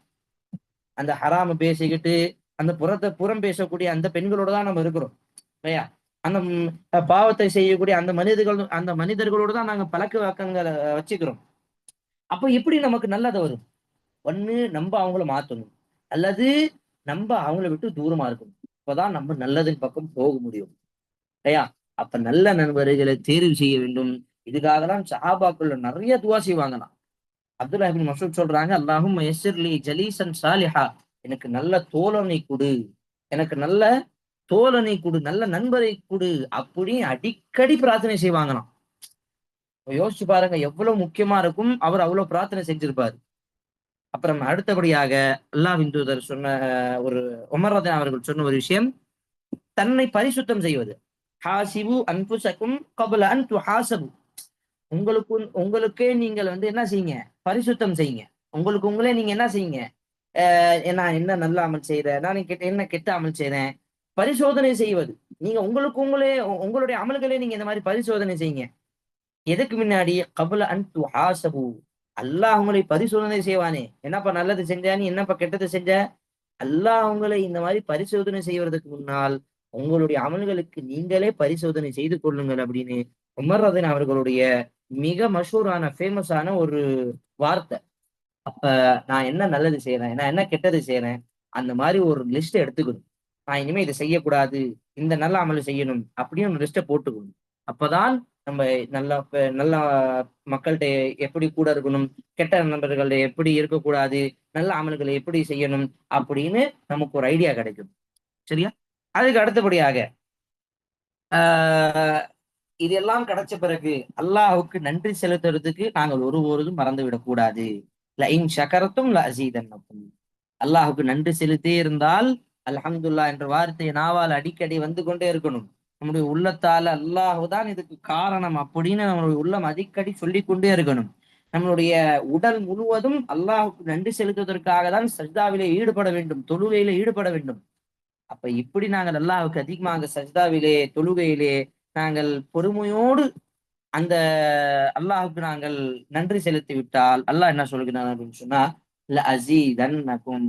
அந்த ஹராம பேசிக்கிட்டு, அந்த புறம் பேசக்கூடிய அந்த பெண்களோட தான் நம்ம இருக்கிறோம். இல்லையா? அந்த பாவத்தை செய்யக்கூடிய அந்த மனிதர்களோடு தான் நாங்க பழக்கவழக்கங்கள வச்சுக்கிறோம். அப்ப எப்படி நமக்கு நல்லது வரும்? ஒண்ணு நம்ப அவங்கள மாத்தணும். அல்லது நம்ப அவங்கள விட்டு தூரமா இருக்கணும். அப்பதான் நம்ம நல்லதின் பக்கம் போக முடியும். இல்லையா? அப்ப நல்ல நண்பர்களை தேர்வு செய்ய வேண்டும். இதுக்காக தான் சஹாபாக்கள் நெறைய துவா செய்வாங்களாம். அப்துல்லாஹ் இப்னு மஸ்ஊத் சொல்றாங்க, "அல்லாஹும்ம யஸ்ஸிர் லி ஜலீஸன் சாலிஹா." எனக்கு நல்ல தோழனை குடு. எனக்கு நல்ல தோழனை குடு, நல்ல நண்பரை குடு அப்படின்னு அடிக்கடி பிரார்த்தனை செய்வாங்களாம். யோசிச்சு பாருங்க எவ்வளவு முக்கியமா இருக்கும். அவர் அவ்வளவு பிரார்த்தனை செஞ்சிருப்பாரு. அப்புறம் அடுத்தபடியாக அல்லாஹ்வின் தூதர் சொன்ன ஒரு உமர் ரலியல்லாஹு அவர்கள் சொன்ன ஒரு விஷயம், தன்னை பரிசுத்தம் செய்வது. ஹாசிபு அன்புசக்கும் கபல அன் துஹாசபு. உங்களுக்கே நீங்கள் என்ன செய்யுங்க, பரிசுத்தம் செய்யுங்க. உங்களுக்கு உங்களே நீங்க என்ன செய்யுங்க, நான் என்ன நல்ல அமல் செய்யறேன், நான் என்ன கெட்ட அமல் செய்றேன், பரிசோதனை செய்வது. நீங்க உங்களுக்கு உங்களே உங்களுடைய அமல்களே நீங்க இந்த மாதிரி பரிசோதனை செய்யுங்க. எதுக்கு முன்னாடி கபல அன் துஹாசபு. அல்லாஹ் உங்களை பரிசோதனை செய்வானே, என்னப்பா நல்லது செஞ்சா, நீ என்னப்பா கெட்டது செஞ்ச. அல்லாஹ் உங்களை இந்த மாதிரி பரிசோதனை செய்வதற்கு முன்னால் உங்களுடைய அமல்களுக்கு நீங்களே பரிசோதனை செய்து கொள்ளுங்கள் அப்படின்னு உமர் ரலியல்லாஹு அவர்களுடைய மிக மஷூரான ஃபேமஸான ஒரு வார்த்தை. அப்ப நான் என்ன நல்லது செய்யறேன், நான் என்ன கெட்டது செய்யறேன், அந்த மாதிரி ஒரு லிஸ்ட் எடுத்துக்கணும். நான் இனிமே இதை செய்யக்கூடாது, இந்த நல்ல அமல் செய்யணும் அப்படின்னு ஒரு லிஸ்ட்டை போட்டுக்கணும். அப்பதான் நம்ம நல்லா மக்கள்கிட்ட எப்படி கூட இருக்கணும், கெட்ட நண்பர்கள்ட்ட எப்படி இருக்கக்கூடாது, நல்ல அமல்களை எப்படி செய்யணும் அப்படின்னு நமக்கு ஒரு ஐடியா கிடைக்கும். சரியா? அதுக்கு அடுத்தபடியாக ஆஹ் இதெல்லாம் கிடைச்ச பிறகு அல்லாஹ்வுக்கு நன்றி செலுத்துறதுக்கு நாங்கள் ஒருபொழுதும் மறந்து விடக்கூடாது. லஇன் ஷகரத்தும் லஅஸீதன்னக்கும். அல்லாஹ்வுக்கு நன்றி செலுத்தே இருந்தால் அல்ஹம்துலில்லாஹ் என்ற வார்த்தை நாவால் அடிக்கடி வந்து கொண்டே இருக்கணும். நம்முடைய உள்ளத்தால அல்லாஹ் தான் இதுக்கு காரணம் அப்படின்னு நம்மளுடைய உள்ளம் அடிக்கடி சொல்லிக் கொண்டே இருக்கணும். நம்மளுடைய உடல் முழுவதும் அல்லாஹ்வுக்கு நன்றி செலுத்துவதற்காக தான் சஜ்தாவிலே ஈடுபட வேண்டும், தொழுகையிலே ஈடுபட வேண்டும். அப்ப இப்படி நாங்கள் அல்லாஹ்வுக்கு அதிகமாக சஜ்தாவிலே, தொழுகையிலே நாங்கள் பொறுமையோடு அந்த அல்லாஹ்வுக்கு நாங்கள் நன்றி செலுத்தி விட்டால் அல்லாஹ் என்ன சொல்கிறான் அப்படின்னு சொன்னா, லஅஸீதன்னகும்.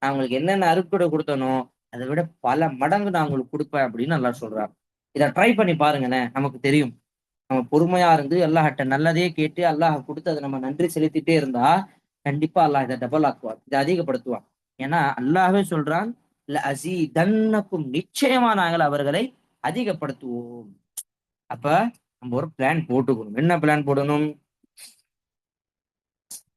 நான் உங்களுக்கு என்னென்ன அருட்கொடை கொடுத்தனோ அதை விட பல மடங்கு நான் உங்களுக்கு கொடுப்பேன் அப்படின்னு அல்லாஹ் சொல்றார். இதை ட்ரை பண்ணி பாருங்களேன், நமக்கு தெரியும். நம்ம பொறுமையா இருந்து அல்லாஹ்ட்ட நல்லதே கேட்டு அல்லாஹ் கொடுத்து அதை நம்ம நன்றி செலுத்திட்டே இருந்தா கண்டிப்பா அல்லாஹ் இதை டபுள் ஆக்குவார், இதை அதிகப்படுத்துவார். ஏன்னா அல்லாஹ்வே சொல்றான், லஅஸீதன்னகும், நிச்சயமா நாங்கள் அவர்களை அதிகப்படுத்துவோம். அப்ப நம்ம ஒரு பிளான் போட்டுக்கணும். என்ன பிளான் போடணும்?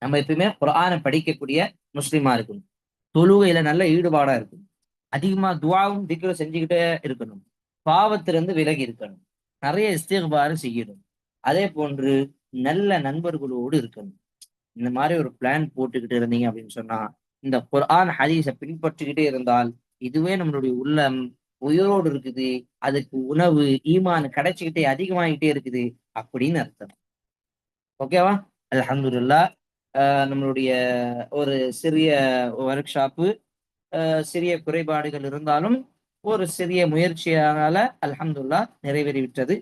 நம்ம எப்பயுமே குர்ஆனை படிக்கக்கூடிய முஸ்லிமா இருக்கணும். தொழுகையில நல்ல ஈடுபாடா இருக்கணும். அதிகமா துஆவும் திக்ரும் செஞ்சுக்கிட்டே இருக்கணும். பாவத்திலிருந்து விலகி இருக்கணும். நிறைய இஸ்திக்பார் செய்யணும். அதே போன்று நல்ல நண்பர்களோடு இருக்கணும். இந்த மாதிரி ஒரு பிளான் போட்டுக்கிட்டு இருந்தீங்க அப்படின்னு சொன்னா, இந்த குர்ஆன் ஹதீஸை பின்பற்றிக்கிட்டே இருந்தால் இதுவே நம்மளுடைய உள்ளம் உயிரோடு இருக்குது, அதுக்கு உணவு ஈமான் கிடைச்சிக்கிட்டே அதிகமாகிட்டே இருக்குது அப்படின்னு அர்த்தம். ஓகேவா? அல்ஹம்துலில்லாஹ். நம்மளுடைய ஒரு சிறிய ஒர்க் ஷாப்பு, சிறிய குறைபாடுகள் இருந்தாலும் ஒரு சிறிய முயற்சியால அல்ஹம்துலில்லாஹ் நிறைவேறிவிட்டது.